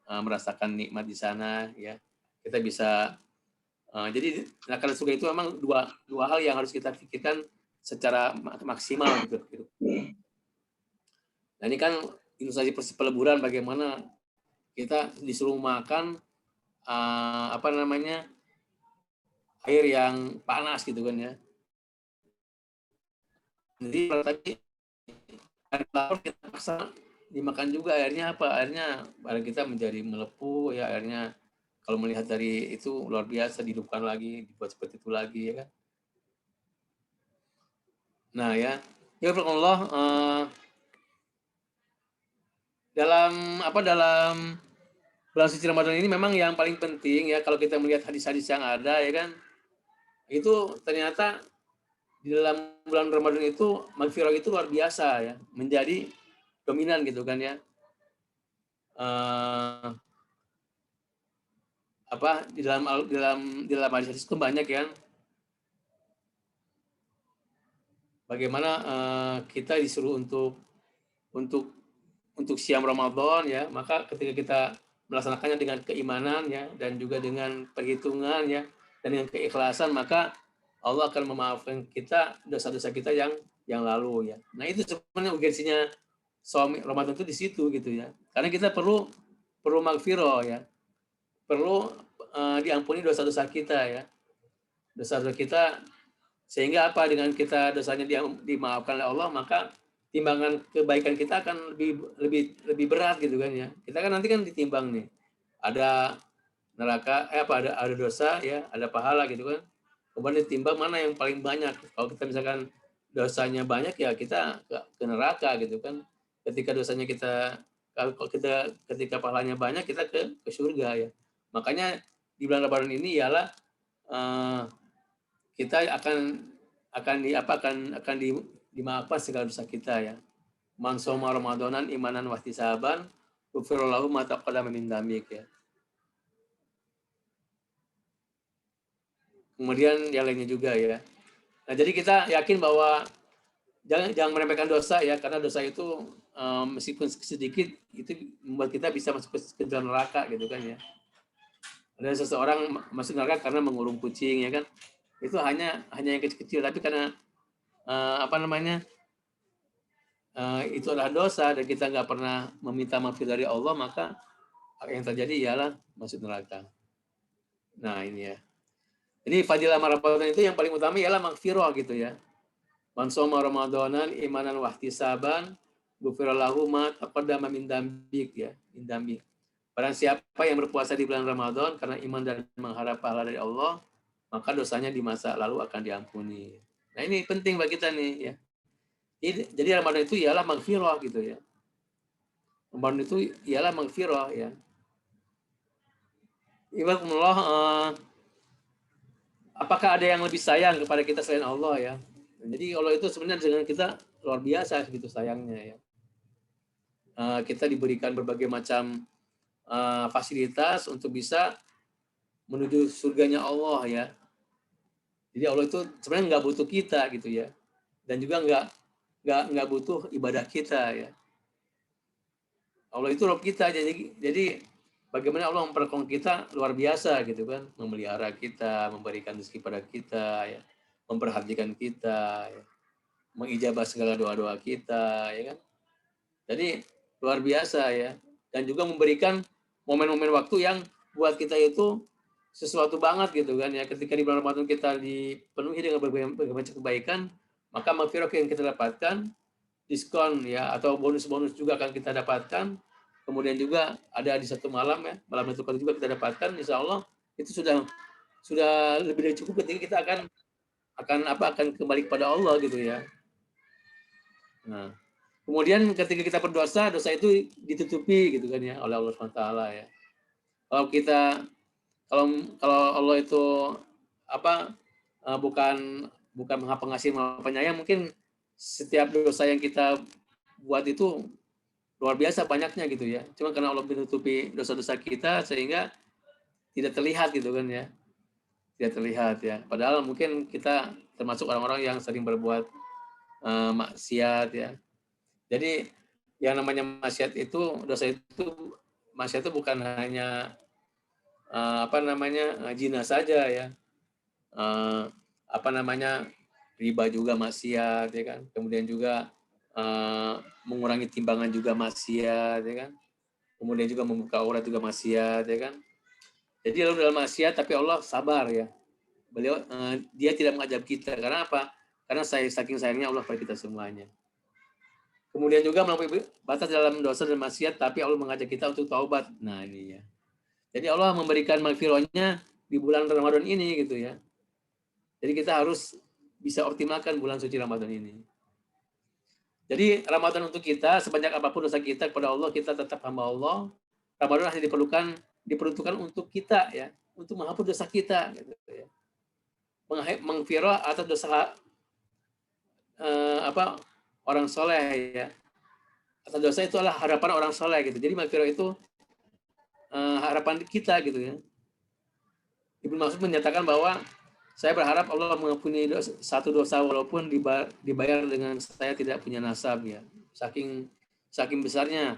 [SPEAKER 4] merasakan nikmat di sana ya. Kita bisa jadi neraka dan surga itu memang dua hal yang harus kita pikirkan secara maksimal gitu. Nah ini kan ilustrasi peleburan bagaimana kita disuruh makan air yang panas gitu kan ya. Jadi kalau tadi air lapar kita paksa dimakan juga, airnya apa? Airnya barang kita menjadi melepuh ya, airnya kalau melihat dari itu luar biasa, dihidupkan lagi, dibuat seperti itu lagi ya kan. Nah ya Allah dalam bulan suci Ramadan ini memang yang paling penting ya, kalau kita melihat hadis-hadis yang ada ya kan, itu ternyata di dalam bulan Ramadan itu maghfirah itu luar biasa ya, menjadi dominan gitu kan ya. Di dalam hadis itu banyak ya. Bagaimana kita disuruh untuk siam Ramadan ya, maka ketika kita melaksanakannya dengan keimanan ya, dan juga dengan perhitungan ya, dan dengan keikhlasan, maka Allah akan memaafkan kita dosa-dosa kita yang lalu ya. Nah itu sebenarnya urgensinya shaum Ramadan itu di situ gitu ya. Karena kita perlu maghfirah ya, perlu diampuni dosa-dosa kita ya, dosa-dosa kita, sehingga apa, dengan kita dosanya dimaafkan oleh Allah, maka timbangan kebaikan kita akan lebih berat gitu kan ya. Kita kan nanti kan ditimbang nih, ada neraka ada dosa ya, ada pahala gitu kan, kemudian ditimbang mana yang paling banyak. Kalau kita misalkan dosanya banyak ya kita ke neraka gitu kan. Ketika dosanya ketika pahalanya banyak, kita ke surga ya. Makanya di bulan Ramadan ini ialah kita akan dimaafkan segala dosa kita ya. Man shoma ramadanan imanan wahtisaban ghufira lahu ma taqaddama min dzambik ya. Kemudian yang lainnya juga ya. Nah, jadi kita yakin bahwa jangan meremehkan dosa ya, karena dosa itu meskipun sedikit itu membuat kita bisa masuk ke dalam neraka gitu kan ya. Ada seseorang masuk neraka karena mengurung kucing ya kan. Itu hanya yang kecil-kecil, tapi karena itu adalah dosa dan kita nggak pernah meminta maaf dari Allah, maka yang terjadi ialah masuk neraka. Nah ini ya. Jadi fadilah Ramadan itu yang paling utama ialah maghfirah gitu ya. Man shoma ramadanan imanan wahtisaban ghufira lahu ma taqaddama min dzambik ya, min dzambik. Barang siapa yang berpuasa di bulan Ramadan karena iman dan mengharap pahala dari Allah, maka dosanya di masa lalu akan diampuni. Nah ini penting bagi kita nih ya. Jadi Ramadan itu ialah maghfirah gitu ya. Ramadan itu ialah maghfirah ya. Ibaratullah, apakah ada yang lebih sayang kepada kita selain Allah ya? Jadi Allah itu sebenarnya dengan kita luar biasa gitu sayangnya ya. Kita diberikan berbagai macam fasilitas untuk bisa menuju surganya Allah ya. Jadi Allah itu sebenarnya nggak butuh kita gitu ya, dan juga nggak butuh ibadah kita ya. Allah itu Rabb kita, jadi bagaimana Allah memperlakukan kita luar biasa gitu kan, memelihara kita, memberikan rezeki pada kita ya, memperhatikan kita ya, mengijabah segala doa-doa kita ya kan. Jadi luar biasa ya, dan juga memberikan momen-momen waktu yang buat kita itu sesuatu banget gitu kan ya. Ketika di bulan Ramadan kita dipenuhi dengan berbagai macam kebaikan, maka maghfirah yang kita dapatkan, diskon ya, atau bonus-bonus juga akan kita dapatkan. Kemudian juga ada di satu malam ya, malam itu juga kita dapatkan, insya Allah itu sudah lebih dari cukup ketika kita akan kembali kepada Allah gitu ya. Nah, kemudian ketika kita berdosa, dosa itu ditutupi gitu kan ya oleh Allah SWT ya. Kalau Allah itu bukan Maha Pengasih, Maha Penyayang, mungkin setiap dosa yang kita buat itu luar biasa banyaknya gitu ya. Cuma karena Allah menutupi dosa-dosa kita sehingga tidak terlihat gitu kan ya. Tidak terlihat ya. Padahal mungkin kita termasuk orang-orang yang sering berbuat maksiat ya. Jadi yang namanya maksiat itu, maksiat itu bukan hanya zina saja ya. Riba juga maksiat ya kan. Kemudian juga mengurangi timbangan juga maksiat ya kan. Kemudian juga membuka aurat juga maksiat ya kan. Jadi lalu dalam maksiat tapi Allah sabar ya. Beliau dia tidak mengajab kita karena apa? Karena saking sayangnya Allah pada kita semuanya. Kemudian juga melampaui batas dalam dosa dan maksiat tapi Allah mengajak kita untuk taubat. Nah, ini ya. Jadi Allah memberikan maghfirahnya di bulan Ramadan ini gitu ya. Jadi kita harus bisa optimalkan bulan suci Ramadan ini. Jadi Ramadan untuk kita, sebanyak apapun dosa kita kepada Allah, kita tetap hamba Allah. Ramadan hanya diperuntukkan untuk kita ya, untuk menghapus dosa kita gitu ya. Maghfirah atas dosa orang soleh ya. Atas dosa itu adalah harapan orang soleh gitu. Jadi maghfirah itu harapan kita gitu ya. Ibnu Mas'ud menyatakan bahwa saya berharap Allah mengampuni satu dosa walaupun dibayar dengan saya tidak punya nasab ya. Saking besarnya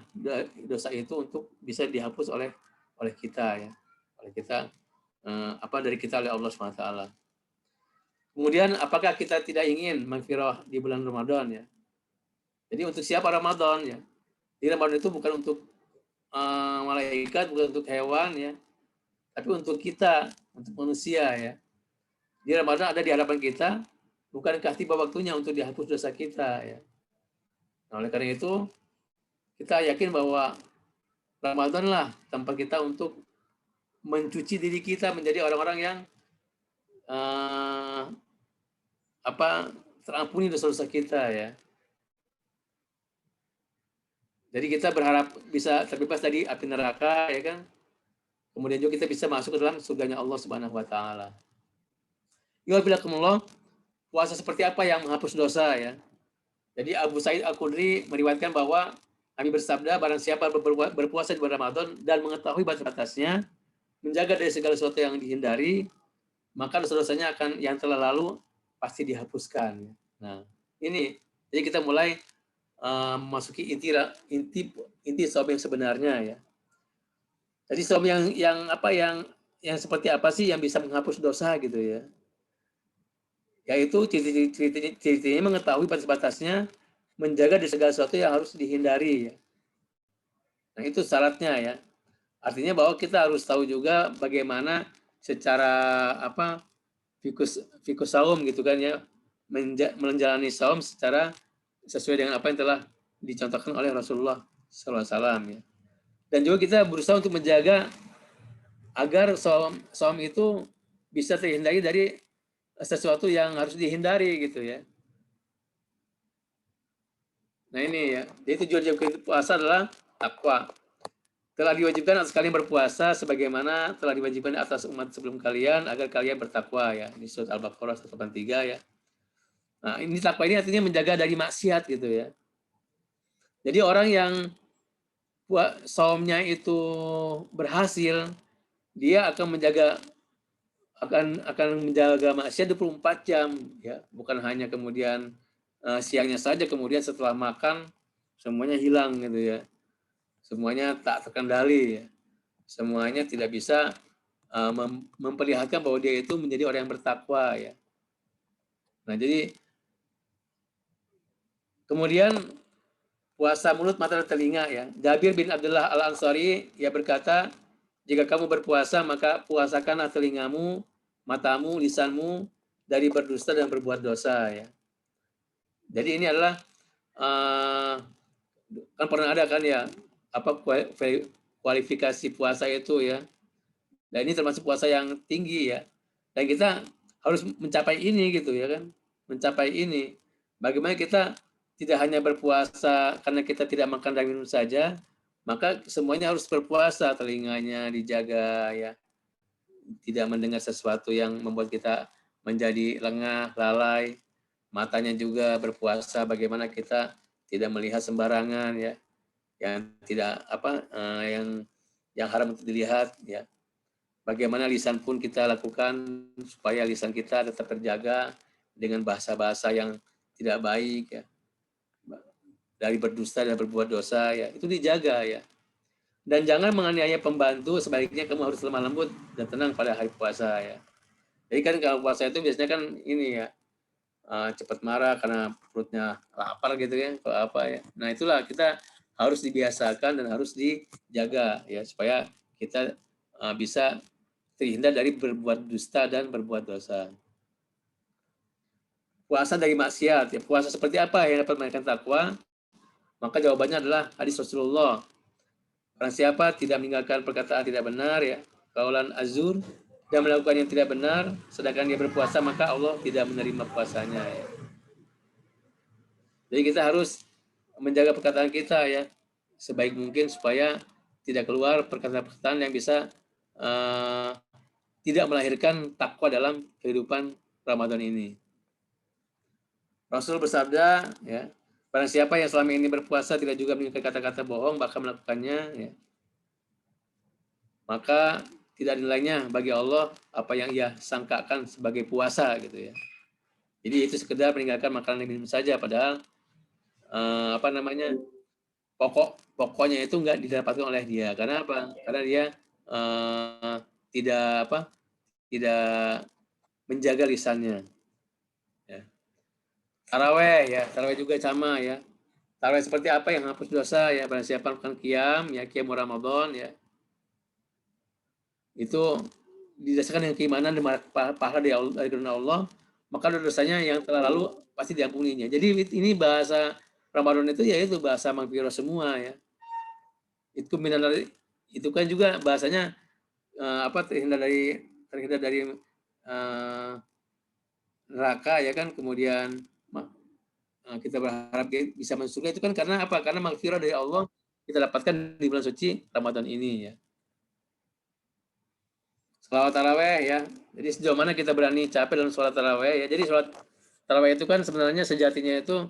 [SPEAKER 4] dosa itu untuk bisa dihapus oleh kita ya. Oleh kita dari kita oleh Allah SWT. Kemudian apakah kita tidak ingin maghfirah di bulan Ramadan ya? Jadi untuk siapa Ramadan ya? Di Ramadan itu bukan untuk malaikat, bukan untuk hewan ya. Tapi untuk kita, untuk manusia ya. Di Ramadan ada di hadapan kita, bukankah tiba waktunya untuk dihapus dosa kita ya. Nah, oleh karena itu kita yakin bahwa Ramadan lah tempat kita untuk mencuci diri kita menjadi orang-orang yang terampuni dosa-dosa kita ya. Jadi kita berharap bisa terbebas dari api neraka ya kan. Kemudian juga kita bisa masuk ke dalam surganya Allah Subhanahu wa taala. Yuhabilakumullah, puasa seperti apa yang menghapus dosa ya. Jadi Abu Sa'id Al-Khudri meriwayatkan bahwa Nabi bersabda, barang siapa berpuasa di bulan Ramadan dan mengetahui batas-batasnya, menjaga dari segala sesuatu yang dihindari, maka dosa-dosanya akan yang telah lalu pasti dihapuskan. Nah, ini jadi kita mulai memasuki inti saum yang sebenarnya ya. Jadi saum yang seperti apa sih yang bisa menghapus dosa gitu ya? Yaitu ciri-cirinya mengetahui batas-batasnya, menjaga dari segala sesuatu yang harus dihindari. Nah, itu syaratnya ya. Artinya bahwa kita harus tahu juga bagaimana secara fikus saum gitu kan ya, menjalani saum secara sesuai dengan apa yang telah dicontohkan oleh Rasulullah SAW ya. Dan juga kita berusaha untuk menjaga agar saum itu bisa terhindari dari sesuatu yang harus dihindari gitu ya. Nah ini ya, jadi tujuan puasa adalah takwa. Telah diwajibkan atas kalian berpuasa sebagaimana telah diwajibkan atas umat sebelum kalian agar kalian bertakwa ya. Ini surat Al-Baqarah 183 ya. Nah ini takwa ini artinya menjaga dari maksiat gitu ya. Jadi orang yang saumnya itu berhasil, dia akan menjaga maksiat 24 jam ya, bukan hanya kemudian siangnya saja, kemudian setelah makan semuanya hilang gitu ya. Semuanya tak terkendali ya. Semuanya tidak bisa memperlihatkan bahwa dia itu menjadi orang yang bertakwa ya. Nah, jadi kemudian puasa mulut, mata, dan telinga ya. Jabir bin Abdullah Al-Ansari ia berkata, jika kamu berpuasa maka puasakanlah telingamu, matamu, lisanmu dari berdusta dan berbuat dosa ya. Jadi ini adalah kan pernah ada kan ya apa kualifikasi puasa itu ya. Dan ini termasuk puasa yang tinggi ya. Dan kita harus mencapai ini gitu ya kan. Mencapai ini. Bagaimana kita tidak hanya berpuasa karena kita tidak makan dan minum saja, maka semuanya harus berpuasa, telinganya dijaga ya. Tidak mendengar sesuatu yang membuat kita menjadi lengah, lalai. Matanya juga berpuasa, bagaimana kita tidak melihat sembarangan ya. Yang tidak yang haram untuk dilihat ya. Bagaimana lisan pun kita lakukan supaya lisan kita tetap terjaga dengan bahasa-bahasa yang tidak baik ya. Dari berdusta dan berbuat dosa ya. Itu dijaga ya. Dan jangan menganiaya pembantu, sebaliknya kamu harus lemah lembut dan tenang pada hari puasa ya. Jadi kan kalau puasa itu biasanya kan ini ya, cepat marah karena perutnya lapar gitu ya, atau apa ya. Nah, itulah kita harus dibiasakan dan harus dijaga ya supaya kita bisa terhindar dari berbuat dusta dan berbuat dosa. Puasa dari maksiat, ya puasa seperti apa yang dapat melahirkan takwa? Maka jawabannya adalah hadis Rasulullah. Barang siapa tidak meninggalkan perkataan tidak benar ya, kaulan azur, dan melakukan yang tidak benar, sedangkan dia berpuasa, maka Allah tidak menerima puasanya ya. Jadi kita harus menjaga perkataan kita ya, sebaik mungkin supaya tidak keluar perkataan-perkataan yang bisa tidak melahirkan takwa dalam kehidupan Ramadan ini. Rasul bersabda, ya, barang siapa yang selama ini berpuasa tidak juga meninggalkan kata-kata bohong, bahkan melakukannya, ya, maka tidak ada nilainya bagi Allah apa yang ia sangkakan sebagai puasa gitu ya. Jadi itu sekedar meninggalkan makanan dan minum saja, padahal pokoknya itu nggak didapatkan oleh dia. Karena apa? Karena dia tidak menjaga lisannya. Ya. Taraweh juga sama ya. Taraweh seperti apa yang hapus dosa ya, barang siapa melakukan qiyam Ramadan ya. Itu didasarkan dengan keimanan dan pahala dari Allah, maka dosanya yang telah lalu pasti diampuninya. Jadi ini bahasa Ramadan itu ya itu bahasa maghfirah semua ya. Itu kan juga bahasanya terhindar dari neraka ya kan, kemudian kita berharap bisa masuk surga itu kan karena apa? Karena maghfirah dari Allah kita dapatkan di bulan suci Ramadan ini ya. Sholawat taraweh ya. Jadi sejauh mana kita berani capek dalam sholat taraweh ya. Jadi sholat taraweh itu kan sebenarnya sejatinya itu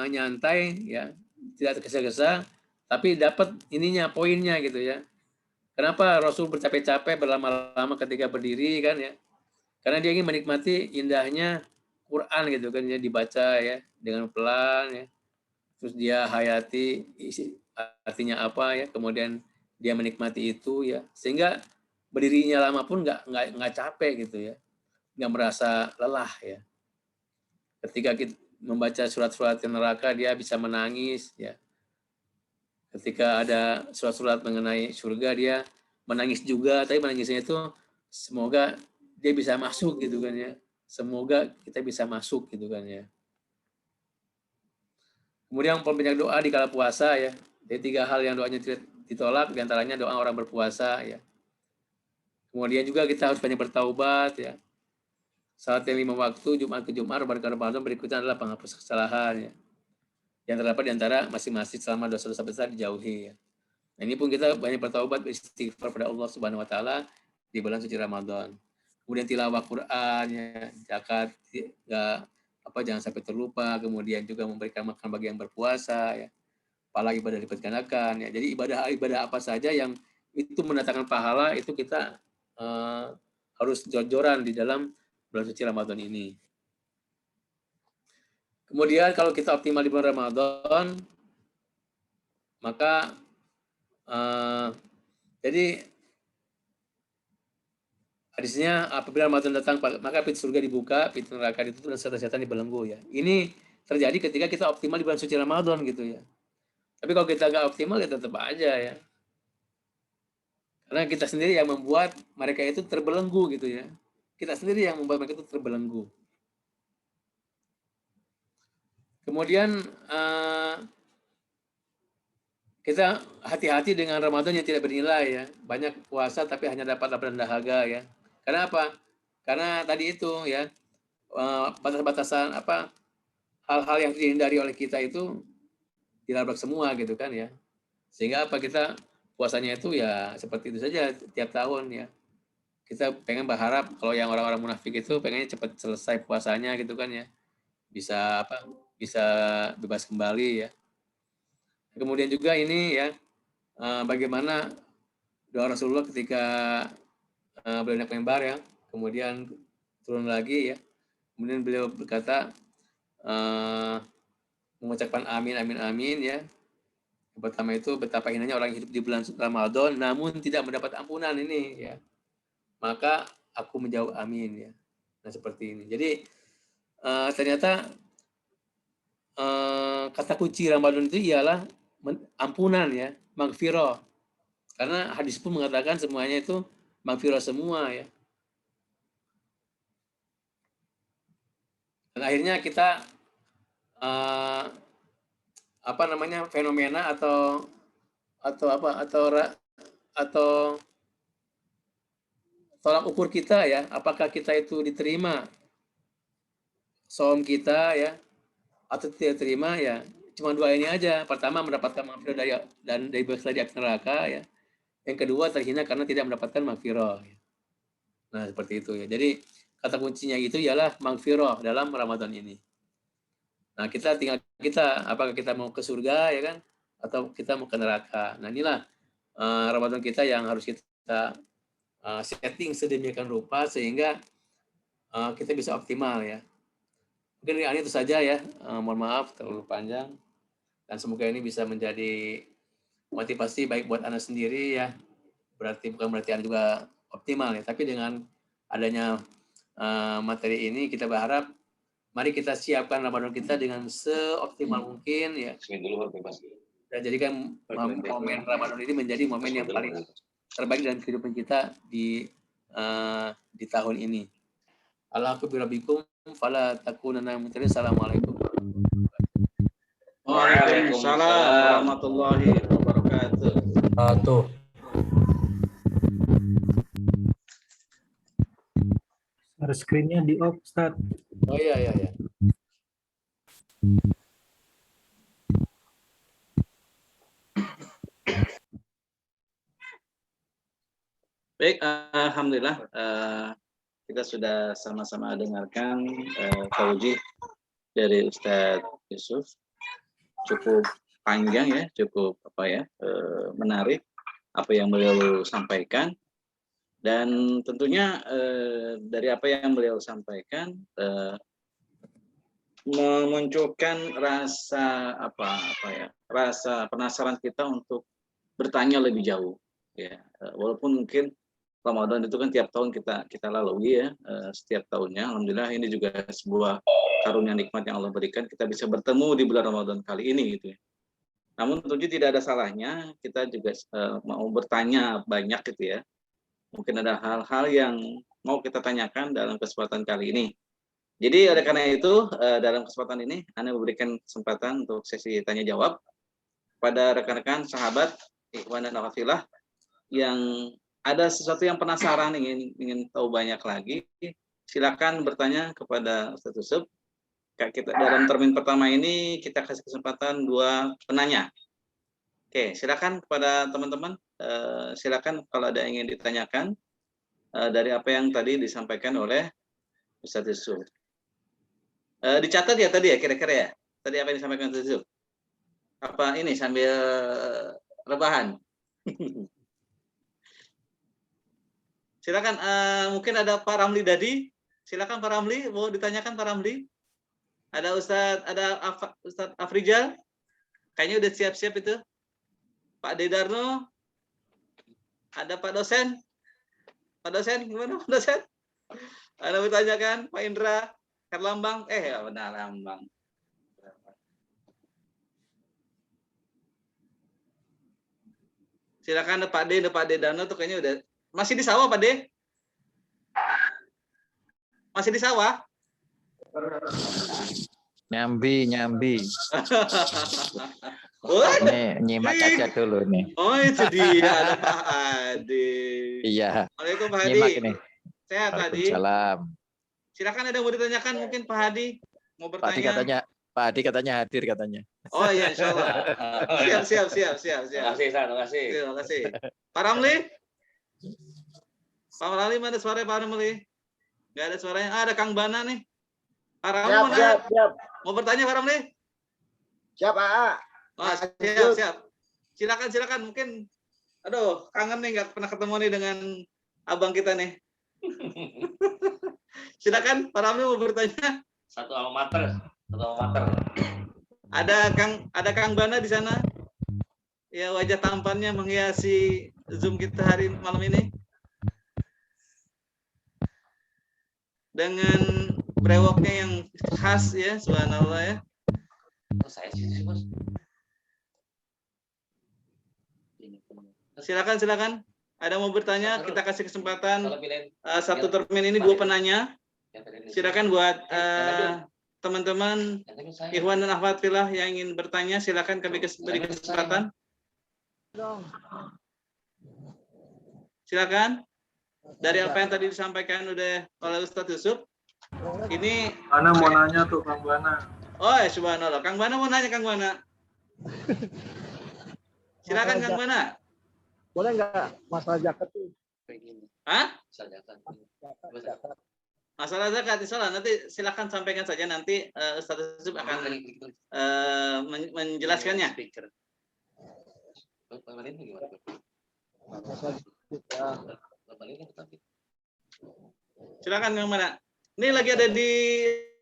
[SPEAKER 4] nyantai ya, tidak tergesa-gesa, tapi dapat ininya, poinnya gitu ya. Kenapa Rasul bercapek-capek berlama-lama ketika berdiri kan ya? Karena dia ingin menikmati indahnya Quran gitu kan ya, dibaca ya dengan pelan ya. Terus dia hayati artinya apa ya, kemudian dia menikmati itu ya. Sehingga berdirinya lama pun nggak capek gitu ya. Nggak merasa lelah ya. Ketika kita membaca surat-surat neraka dia bisa menangis ya. Ketika ada surat-surat mengenai surga dia menangis juga, tapi menangisnya itu semoga dia bisa masuk gitu kan ya. Semoga kita bisa masuk gitu kan ya. Kemudian memperbanyak doa di kala puasa ya. Jadi 3 hal yang doanya tidak ditolak, diantaranya doa orang berpuasa ya. Kemudian juga kita harus banyak bertaubat ya. Salat yang 5 waktu, Jumat ke Jumat, Ramadan berikutnya adalah penghapus kesalahan ya. Yang terdapat di antara masing-masing selama dosa-dosa besar dijauhi ya. Nah, ini pun kita banyak bertaubat, beristighfar pada Allah Subhanahu wa taala di bulan suci Ramadan. Kemudian tilawah Quran ya, zakat jangan sampai terlupa, kemudian juga memberikan makan bagi yang berpuasa ya. pahala ibadah lipat gandakan ya. Jadi ibadah apa saja yang itu mendatangkan pahala itu kita harus jor-joran di dalam bulan suci Ramadan ini. Kemudian kalau kita optimal di bulan Ramadan, maka jadi hadisnya apabila Ramadan datang maka pintu surga dibuka, pintu neraka ditutup dan setan dibelenggu ya. Ini terjadi ketika kita optimal di bulan suci Ramadan gitu ya. Tapi kalau kita nggak optimal ya tetap aja ya. Karena kita sendiri yang membuat mereka itu terbelenggu gitu ya. Kita sendiri yang membuat mereka itu terbelenggu. Kemudian kita hati-hati dengan Ramadan yang tidak bernilai ya. Banyak puasa tapi hanya dapat lapan dahaga ya. Karena apa? Karena tadi itu ya batas-batasan apa hal-hal yang dihindari oleh kita itu dilabrak semua gitu kan ya. Sehingga apa kita puasanya itu ya seperti itu saja tiap tahun ya. Kita pengen berharap kalau yang orang-orang munafik itu pengennya cepat selesai puasanya gitu kan ya. Bisa apa? Bisa bebas kembali ya. Kemudian juga ini ya bagaimana doa Rasulullah ketika beliau naik mimbar ya, kemudian turun lagi ya, kemudian beliau berkata mengucapkan amin amin amin ya. Yang pertama itu betapa hinanya orang hidup di bulan Ramadan namun tidak mendapat ampunan ini ya. Maka aku menjawab amin ya. Nah seperti ini. Jadi ternyata kata kunci Ramadan itu ialah ampunan ya, maghfirah. Karena hadis pun mengatakan semuanya itu maghfirah semua ya. Dan akhirnya kita apa namanya fenomena atau tolak ukur kita ya, apakah kita itu diterima saum kita ya atau tidak terima ya. Cuma dua ini aja. Pertama mendapatkan maghfirah dari bebas dari api neraka ya. Yang kedua terhina karena tidak mendapatkan maghfirah. Nah seperti itu ya. Jadi kata kuncinya itu ialah maghfirah dalam Ramadan ini. Nah kita tinggal apakah kita mau ke surga ya kan atau kita mau ke neraka. Nah inilah Ramadan kita yang harus kita setting sedemikian rupa sehingga kita bisa optimal ya. Mungkin itu saja ya. Mohon maaf terlalu panjang. Dan semoga ini bisa menjadi motivasi baik buat Anda sendiri ya. Bukan berarti Anda juga optimal ya. Tapi dengan adanya materi ini kita berharap mari kita siapkan Ramadan kita dengan seoptimal mungkin ya. Dan jadikan momen Ramadan ini menjadi momen yang paling terbaik dalam kehidupan kita di tahun ini. Alhamdulillah fala takunanna minal Assalamualaikum.
[SPEAKER 1] Waalaikumsalam warahmatullahi wabarakatuh.
[SPEAKER 5] Harus screen-nya di off, Ustaz.
[SPEAKER 4] Oh iya.
[SPEAKER 1] Baik, alhamdulillah kita sudah sama-sama dengarkan taujih dari Ustadz Yusuf. Cukup panjang ya, cukup menarik apa yang beliau sampaikan, dan tentunya dari apa yang beliau sampaikan memunculkan rasa rasa penasaran kita untuk bertanya lebih jauh ya. Walaupun mungkin Ramadan itu kan tiap tahun kita lalui ya, setiap tahunnya. Alhamdulillah ini juga sebuah karunia nikmat yang Allah berikan, kita bisa bertemu di bulan Ramadan kali ini gitu ya. Namun tentunya tidak ada salahnya kita juga mau bertanya banyak gitu ya. Mungkin ada hal-hal yang mau kita tanyakan dalam kesempatan kali ini. Jadi oleh karena itu dalam kesempatan ini Anda memberikan kesempatan untuk sesi tanya jawab pada rekan-rekan sahabat ikhwan dan akhwat yang ada sesuatu yang penasaran, ingin tahu banyak lagi, silakan bertanya kepada Ustadz Yusuf. Kita dalam termin pertama ini kita kasih kesempatan 2 penanya. Oke, silakan kepada teman-teman, silakan kalau ada yang ingin ditanyakan dari apa yang tadi disampaikan oleh Ustadz Yusuf. Dicatat ya tadi ya kira-kira ya, tadi apa yang disampaikan Ustadz Yusuf? apa ini sambil rebahan? Silakan, mungkin ada Pak Ramli Dadi. Silakan Pak Ramli, mau ditanyakan Pak Ramli. Ada Ustadz Afrizal. Kayaknya udah siap-siap itu. Pak Dedarno. Ada Pak dosen. Pak dosen, gimana Pak dosen? Ada bertanyakan Pak Indra, Herlambang. Benar Lambang. Silakan Pak Dedarno tuh kayaknya udah masih di sawah Pak D. Masih di sawah?
[SPEAKER 6] Nyambi.
[SPEAKER 1] Waduh.
[SPEAKER 6] Nih, nyimak aja dulu nih.
[SPEAKER 1] Oh itu dia ada Pak Adi.
[SPEAKER 6] Iya,
[SPEAKER 1] Assalamualaikum Pak Hadi.
[SPEAKER 6] nyimak ini.
[SPEAKER 1] Sehat Pak Hadi.
[SPEAKER 6] Waalaikumsalam.
[SPEAKER 1] Silakan ada yang mau ditanyakan mungkin Pak Hadi mau
[SPEAKER 6] Pak Adi katanya hadir katanya.
[SPEAKER 1] Oh iya insya Allah. Siap.
[SPEAKER 2] Terima kasih.
[SPEAKER 1] Terima kasih. Pak Ramli. Pak Ramli mana suaranya Pak Ramli? Nggak ada suaranya. Ada Kang Bana nih. Pak Ramli
[SPEAKER 3] Siap.
[SPEAKER 1] mau bertanya Pak Ramli?
[SPEAKER 3] Siap, AA.
[SPEAKER 1] Oh, siap. Silakan. Mungkin, aduh, kangen nih nggak pernah ketemu nih dengan abang kita nih. Silakan, Pak Ramli mau bertanya.
[SPEAKER 2] Satu alma mater.
[SPEAKER 1] Ada Kang Bana di sana. Ya wajah tampannya menghiasi Zoom kita hari malam ini. Dengan brewoknya yang khas ya, subhanallah ya.
[SPEAKER 2] Saya sih bos.
[SPEAKER 1] Silakan. Ada mau bertanya? Kita kasih kesempatan satu termin ini 2 penanya. Silakan buat teman-teman Ikhwan dan Akhwat Fillah yang ingin bertanya, silakan kami beri kesempatan. Silakan. Dari apa yang tadi disampaikan oleh Ustadz Yusuf, ini
[SPEAKER 5] Ana mau nanya tuh Kang Bana.
[SPEAKER 1] oh subhanallah, Kang Bana mau nanya Kang Bana. Silakan Kang Bana.
[SPEAKER 3] Boleh nggak masalah zakat tuh?
[SPEAKER 1] Hah? Masalah zakat, insyaallah nanti silakan sampaikan saja, nanti Ustadz Yusuf akan menjelaskannya. Silakan Kang Bana. Ini lagi ada di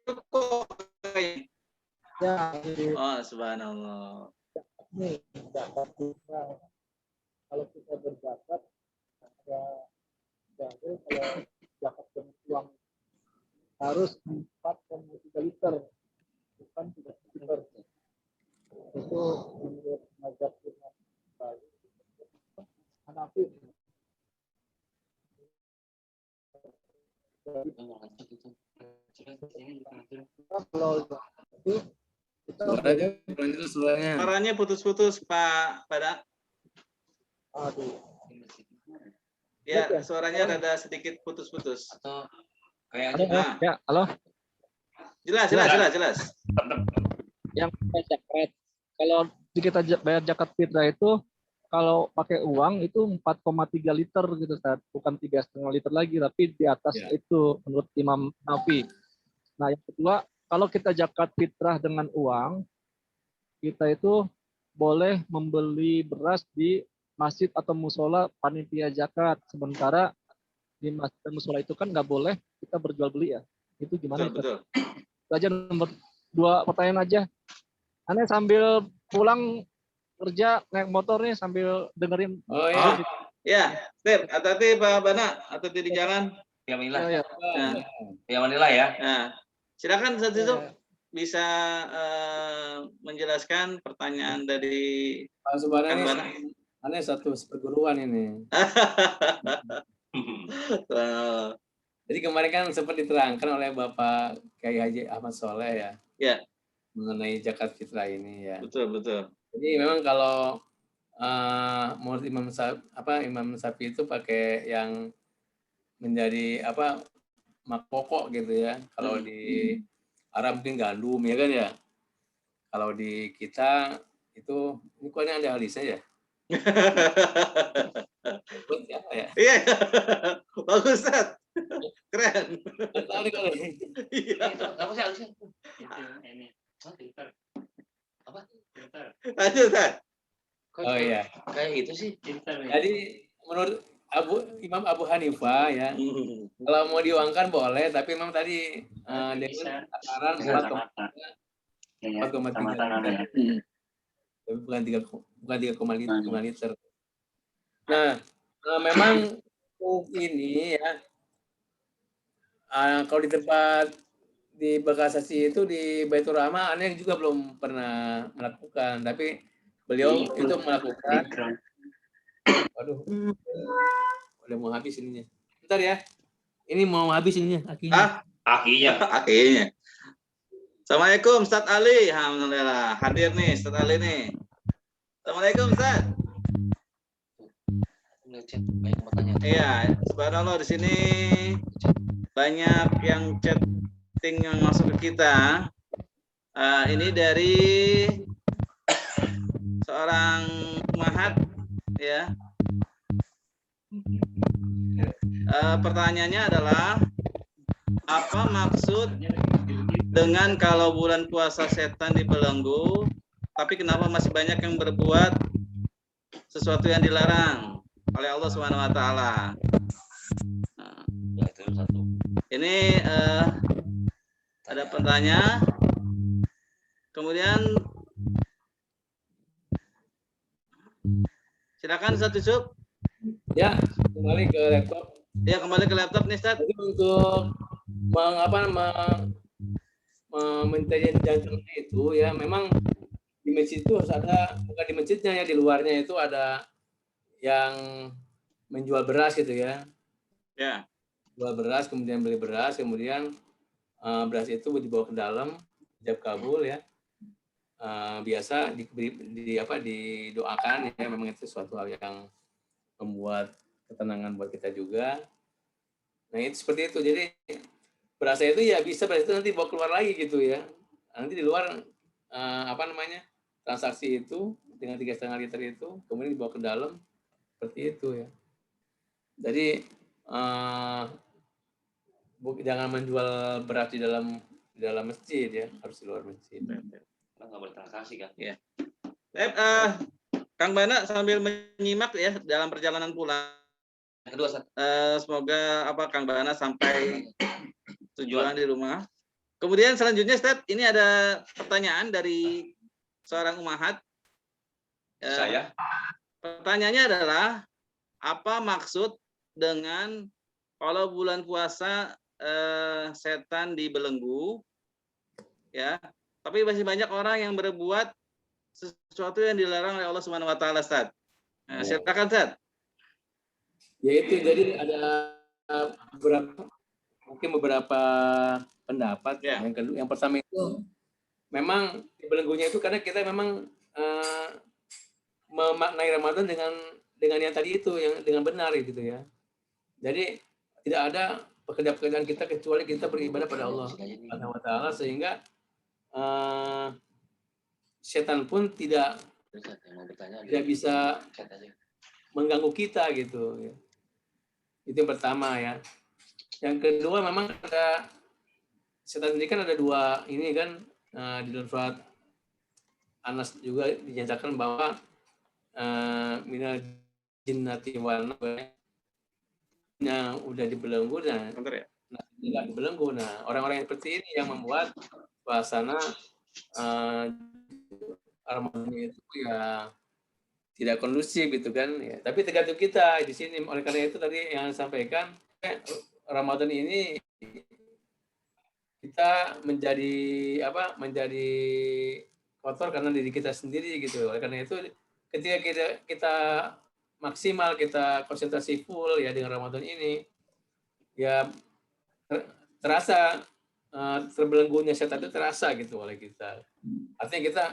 [SPEAKER 1] ruko.
[SPEAKER 3] Ya,
[SPEAKER 1] Oh subhanallah.
[SPEAKER 3] ini zakat kita. Kalau kita berzakat, ada kalau zakat dengan uang harus 4,3 liter, bukan 3 liter. Itu menurut mazhab Imam Hanafi. Kalau itu
[SPEAKER 1] Suaranya putus-putus Pak Pada.
[SPEAKER 3] aduh,
[SPEAKER 1] Ya, suaranya rada sedikit putus-putus.
[SPEAKER 2] Atau kayak
[SPEAKER 1] Nah,
[SPEAKER 6] Ya, halo.
[SPEAKER 1] jelas.
[SPEAKER 6] Yang bayar zakat. Kalau kita bayar zakat fitrah itu kalau pakai uang itu 4,3 liter gitu, Ustaz. Bukan 3,5 liter lagi, tapi di atas itu menurut Imam Nawawi. Nah, yang kedua, kalau kita zakat fitrah dengan uang, kita itu boleh membeli beras di masjid atau musola panitia zakat. Sementara di masjid dan musola itu kan nggak boleh kita berjual beli ya. Itu gimana?
[SPEAKER 1] Betul.
[SPEAKER 6] Itu aja nomor 2 pertanyaan aja. Aneh sambil pulang kerja naik motor nih sambil dengerin.
[SPEAKER 4] Oh ya.
[SPEAKER 1] Ya, Sip. Hati-hati Pak Bana, hati-hati di jalan.
[SPEAKER 2] ya Manila.
[SPEAKER 6] Ya.
[SPEAKER 1] Nah,
[SPEAKER 2] Ya Manila ya.
[SPEAKER 1] nah. Silakan Ustadz Yusuf bisa menjelaskan pertanyaan dari
[SPEAKER 4] Pak Subhana
[SPEAKER 1] Kang
[SPEAKER 4] ini
[SPEAKER 1] Bana.
[SPEAKER 4] aneh satu perguruan ini. Jadi kemarin kan sempat diterangkan oleh Bapak Kiai Haji Ahmad Soleh ya.
[SPEAKER 1] Ya.
[SPEAKER 4] Mengenai zakat fitrah ini ya.
[SPEAKER 1] Betul.
[SPEAKER 4] Jadi memang kalau menurut Imam Syafi'i itu pakai yang menjadi mak pokok gitu ya. Kalau di Arab mungkin gandum ya kan ya. Kalau di kita itu ini kok ada alisnya ya.
[SPEAKER 1] Iya. Bagus Ustaz. Keren.
[SPEAKER 2] Itu apa sih harusnya? Ini. Apa?
[SPEAKER 1] Lanjut, Ustaz.
[SPEAKER 4] Oh iya.
[SPEAKER 2] Kayak gitu sih.
[SPEAKER 4] Jadi menurut Imam Abu Hanifah ya, kalau mau diuangkan boleh, tapi memang tadi dengan takaran 4,3 liter, tapi bukan 3,5 liter. Nah, memang ini ya, kalau di tempat di Bekasasi itu di Baitur Rahmah, aneh juga belum pernah melakukan, tapi beliau itu melakukan. Waduh, udah mau habis ininya. Bentar ya, ini mau habis ininya akinya.
[SPEAKER 1] Akhirnya. Assalamualaikum Ustaz Ali. Alhamdulillah hadir nih Ustaz Ali nih. Assalamualaikum Ustaz. Iya, subhanallah di sini banyak yang chatting yang masuk ke kita. Ini dari seorang Mahat ya. Pertanyaannya adalah apa maksud dengan kalau bulan puasa setan dibelenggu, tapi kenapa masih banyak yang berbuat sesuatu yang dilarang oleh Allah Subhanahu wa taala? Ini ada pertanyaan. Kemudian silakan Ustaz Yusuf.
[SPEAKER 4] Ya, kembali ke laptop.
[SPEAKER 1] Ya, kembali ke laptop nih Ustaz.
[SPEAKER 4] Jadi untuk menjadi jantung itu ya, memang di masjid itu harus ada, bukan di masjidnya ya, di luarnya itu ada yang menjual beras gitu ya.
[SPEAKER 1] Ya.
[SPEAKER 4] Jual beras, kemudian beli beras, kemudian beras itu dibawa ke dalam, ijab kabul ya. Biasa didoakan ya, memang itu suatu hal yang membuat ketenangan buat kita juga. Nah itu seperti itu, jadi berasnya itu ya bisa beras itu nanti bawa keluar lagi gitu ya. Nanti di luar transaksi itu dengan 3,5 liter itu kemudian dibawa ke dalam seperti itu ya. Jadi jangan menjual beras di dalam masjid ya, harus di luar masjid.
[SPEAKER 2] Nggak bertransaksi kan?
[SPEAKER 1] Ya. Kang Bana sambil menyimak ya dalam perjalanan pulang.
[SPEAKER 2] Kedua,
[SPEAKER 1] semoga Kang Bana sampai tujuan di rumah. Kemudian selanjutnya Ustaz, ini ada pertanyaan dari seorang umahat.
[SPEAKER 2] Saya.
[SPEAKER 1] Pertanyaannya adalah apa maksud dengan kalau bulan puasa setan dibelenggu ya, tapi masih banyak orang yang berbuat sesuatu yang dilarang oleh Allah Subhanahu wa taala, Ustaz. Silakan Ustaz.
[SPEAKER 4] Yaitu jadi ada beberapa pendapat.
[SPEAKER 1] Ya.
[SPEAKER 4] Yang pertama itu memang dibelenggunya itu karena kita memang memaknai Ramadan dengan yang tadi itu, yang dengan benar gitu ya. Jadi tidak ada pekerjaan kita kecuali kita beribadah pada Allah Subhanahu wa taala, sehingga setan pun tidak bisa mengganggu kita gitu ya. Itu yang pertama ya. Yang kedua memang ada setan sendiri kan ada dua ini kan, di dalam surat Anas juga dinyatakan bahwa minal jinnati wal yang udah dibelenggu dan tidak dibelenggu. Nah, orang-orang seperti ini yang membuat suasana Ramadan itu ya tidak kondusif gitu kan ya. Tapi tergantung kita di sini. Oleh karena itu tadi yang sampaikan, Ramadan ini kita menjadi kotor karena diri kita sendiri gitu. Oleh karena itu ketika kita maksimal, kita konsentrasi full ya dengan Ramadan ini, ya terasa terbelenggunya setan itu terasa gitu oleh kita. Artinya kita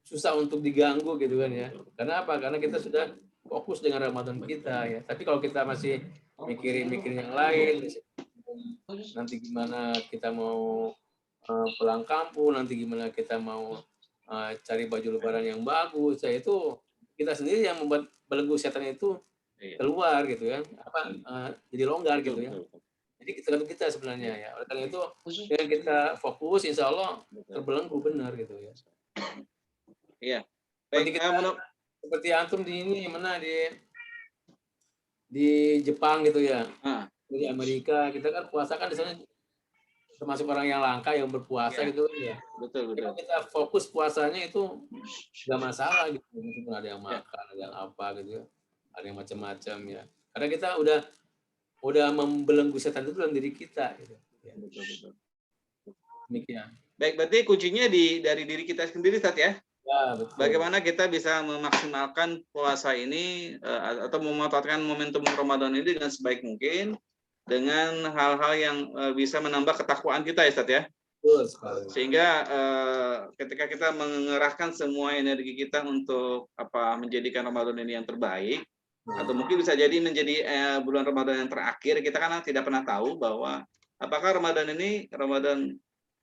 [SPEAKER 4] susah untuk diganggu gitu kan ya. Karena apa? Karena kita sudah fokus dengan Ramadan kita ya. Tapi kalau kita masih mikirin yang lain, nanti gimana kita mau pulang kampung, nanti gimana kita mau cari baju lebaran yang bagus, ya itu kita sendiri yang membuat belenggu setan itu keluar gitu kan, jadi longgar gitu ya. Jadi kita sebenarnya ya. Oleh karena itu dengan kita fokus, insya Allah terbelenggu benar gitu ya.
[SPEAKER 1] Iya.
[SPEAKER 4] Seperti
[SPEAKER 1] Baik,
[SPEAKER 4] kita, seperti antum di ini mana di Jepang gitu ya, di Amerika kita kan puasa kan di sana termasuk orang yang langka yang berpuasa
[SPEAKER 1] Ya.
[SPEAKER 4] gitu ya.
[SPEAKER 1] betul.
[SPEAKER 4] Kita fokus puasanya itu nggak masalah gitu, meskipun ada yang
[SPEAKER 1] Ya.
[SPEAKER 4] makan, ada yang apa gitu ya, ada yang macam-macam ya. Karena kita udah membelenggu setan itu dalam diri kita gitu. Ya.
[SPEAKER 1] Betul.
[SPEAKER 4] Demikian.
[SPEAKER 1] Baik, berarti kuncinya dari diri kita sendiri, Ustaz ya.
[SPEAKER 4] Ya, betul.
[SPEAKER 1] Bagaimana kita bisa memaksimalkan puasa ini atau memanfaatkan momentum Ramadan ini dengan sebaik mungkin dengan hal-hal yang bisa menambah ketakwaan kita ya Ustaz ya.
[SPEAKER 4] Betul sekali.
[SPEAKER 1] Sehingga ketika kita mengerahkan semua energi kita untuk menjadikan Ramadan ini yang terbaik, atau mungkin bisa jadi menjadi bulan Ramadan yang terakhir, kita kan tidak pernah tahu bahwa apakah Ramadan ini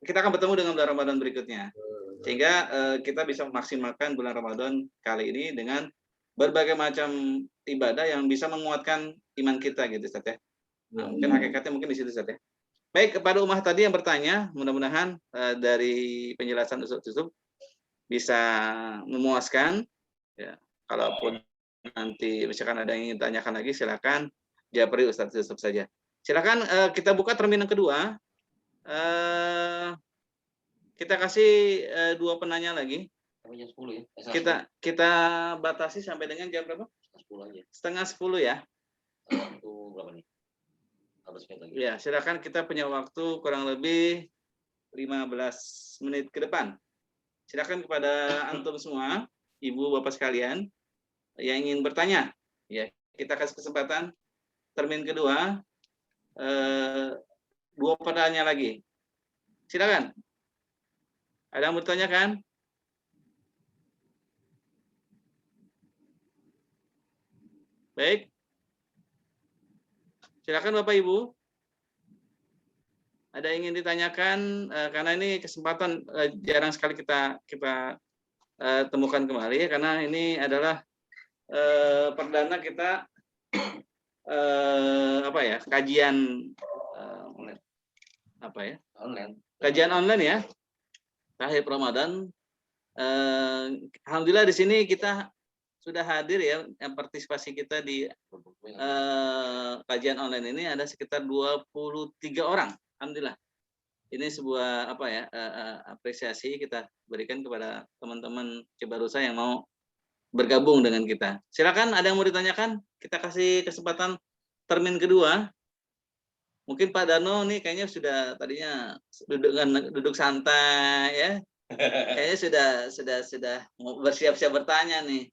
[SPEAKER 1] kita akan bertemu dengan bulan Ramadan berikutnya. Sehingga kita bisa memaksimalkan bulan Ramadan kali ini dengan berbagai macam ibadah yang bisa menguatkan iman kita gitu Ustaz ya. Nah, mungkin hakikatnya mungkin di situ Ustaz ya. Baik, kepada Umah tadi yang bertanya, mudah-mudahan dari penjelasan Ustaz Yusuf bisa memuaskan ya. Kalaupun nanti misalkan ada yang ingin tanyakan lagi, silakan japri Ustaz Yusuf saja. Silakan kita buka termin yang kedua. Kita kasih 2 penanya lagi.
[SPEAKER 2] Sampai jam 10 ya.
[SPEAKER 1] Kita batasi sampai dengan jam berapa?
[SPEAKER 2] 10 aja.
[SPEAKER 1] Setengah 10 ya.
[SPEAKER 2] Waktu berapa nih? 15 menit lagi.
[SPEAKER 1] Ya, silakan, kita punya waktu kurang lebih 15 menit ke depan. Silakan kepada antum semua, ibu bapak sekalian yang ingin bertanya. Ya, kita kasih kesempatan termin kedua 2 pertanyaan lagi. Silakan. Ada yang bertanya kan? Baik. Silakan Bapak Ibu. Ada yang ingin ditanyakan karena ini kesempatan jarang sekali kita temukan kembali ya, karena ini adalah perdana kita kajian kajian online ya. Akhir Ramadan, alhamdulillah di sini kita sudah hadir ya, yang partisipasi kita di kajian online ini ada sekitar 23 orang, alhamdulillah. Ini sebuah apresiasi kita berikan kepada teman-teman Cibarusa yang mau bergabung dengan kita. Silakan, ada yang mau ditanyakan? Kita kasih kesempatan termin kedua. Mungkin Pak Dano nih kayaknya sudah tadinya duduk santai ya. Kayaknya sudah mau bersiap-siap bertanya nih.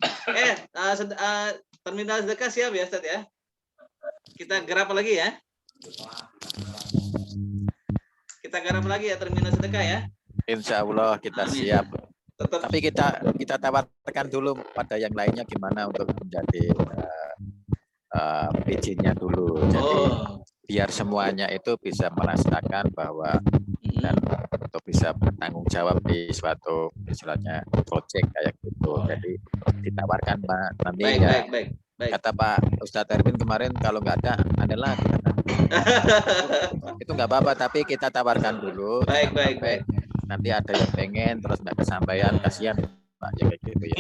[SPEAKER 1] Terminal sedekah siap ya Ustaz ya? Kita garap lagi ya. Kita garap lagi ya terminal sedekah ya.
[SPEAKER 7] Insya Allah kita siap. Tapi kita tawarkan dulu pada yang lainnya gimana untuk menjadi PJ-nya dulu. Jadi biar semuanya itu bisa merasakan bahwa dan untuk bisa bertanggung jawab di suatu istilahnya project kayak gitu. Jadi ditawarkan Pak nanti baik. Kata Pak Ustadz Erwin kemarin kalau nggak ada lagi. Itu nggak apa-apa, tapi kita tawarkan dulu.
[SPEAKER 1] Baik.
[SPEAKER 7] Nanti ada yang pengen terus nggak kesampaian, kasihan Pak ya kayak gitu ya.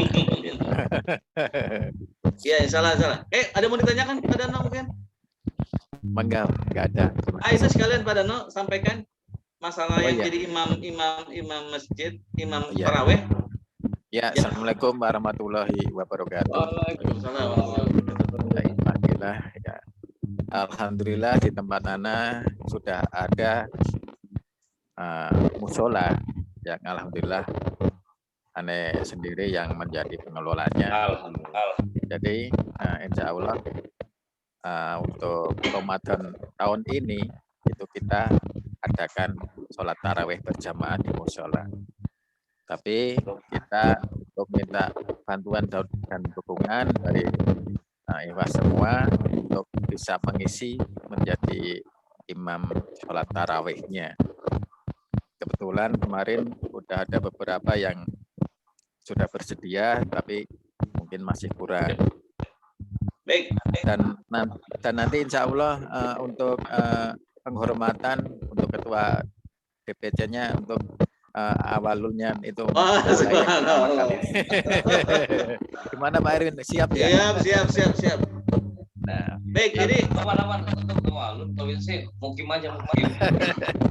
[SPEAKER 1] Iya, salah. Ada mau ditanyakan Pak Dano mungkin?
[SPEAKER 7] Enggak ada.
[SPEAKER 1] Itu sekalian Pak Dano sampaikan masalah yang jadi imam masjid, imam tarawih.
[SPEAKER 7] Ya, Assalamualaikum warahmatullahi wabarakatuh.
[SPEAKER 1] Waalaikumsalam.
[SPEAKER 7] Ya. Alhamdulillah di tempat Ana sudah ada musola yang alhamdulillah Ane sendiri yang menjadi pengelolanya.
[SPEAKER 2] Alhamdulillah.
[SPEAKER 7] Jadi insya Allah untuk Ramadan tahun ini itu kita adakan sholat tarawih berjamaah di musola. Tapi kita untuk minta bantuan dan dukungan dari Ikhwah semua untuk bisa mengisi menjadi imam sholat tarawihnya. Kebetulan kemarin sudah ada beberapa yang sudah bersedia, tapi mungkin masih kurang.
[SPEAKER 1] Baik.
[SPEAKER 7] Dan nanti insya Allah untuk penghormatan untuk ketua DPC-nya untuk awalunnya itu
[SPEAKER 1] Oh,
[SPEAKER 7] mulai yang pertama
[SPEAKER 1] subhanallah.
[SPEAKER 7] kali. Gimana Pak Erwin? Siap ya?
[SPEAKER 1] Siap.
[SPEAKER 7] Nah,
[SPEAKER 1] Baik,
[SPEAKER 2] Ya,
[SPEAKER 1] jadi
[SPEAKER 2] teman-teman untuk awalun kalau bisa sih mukim aja mukim.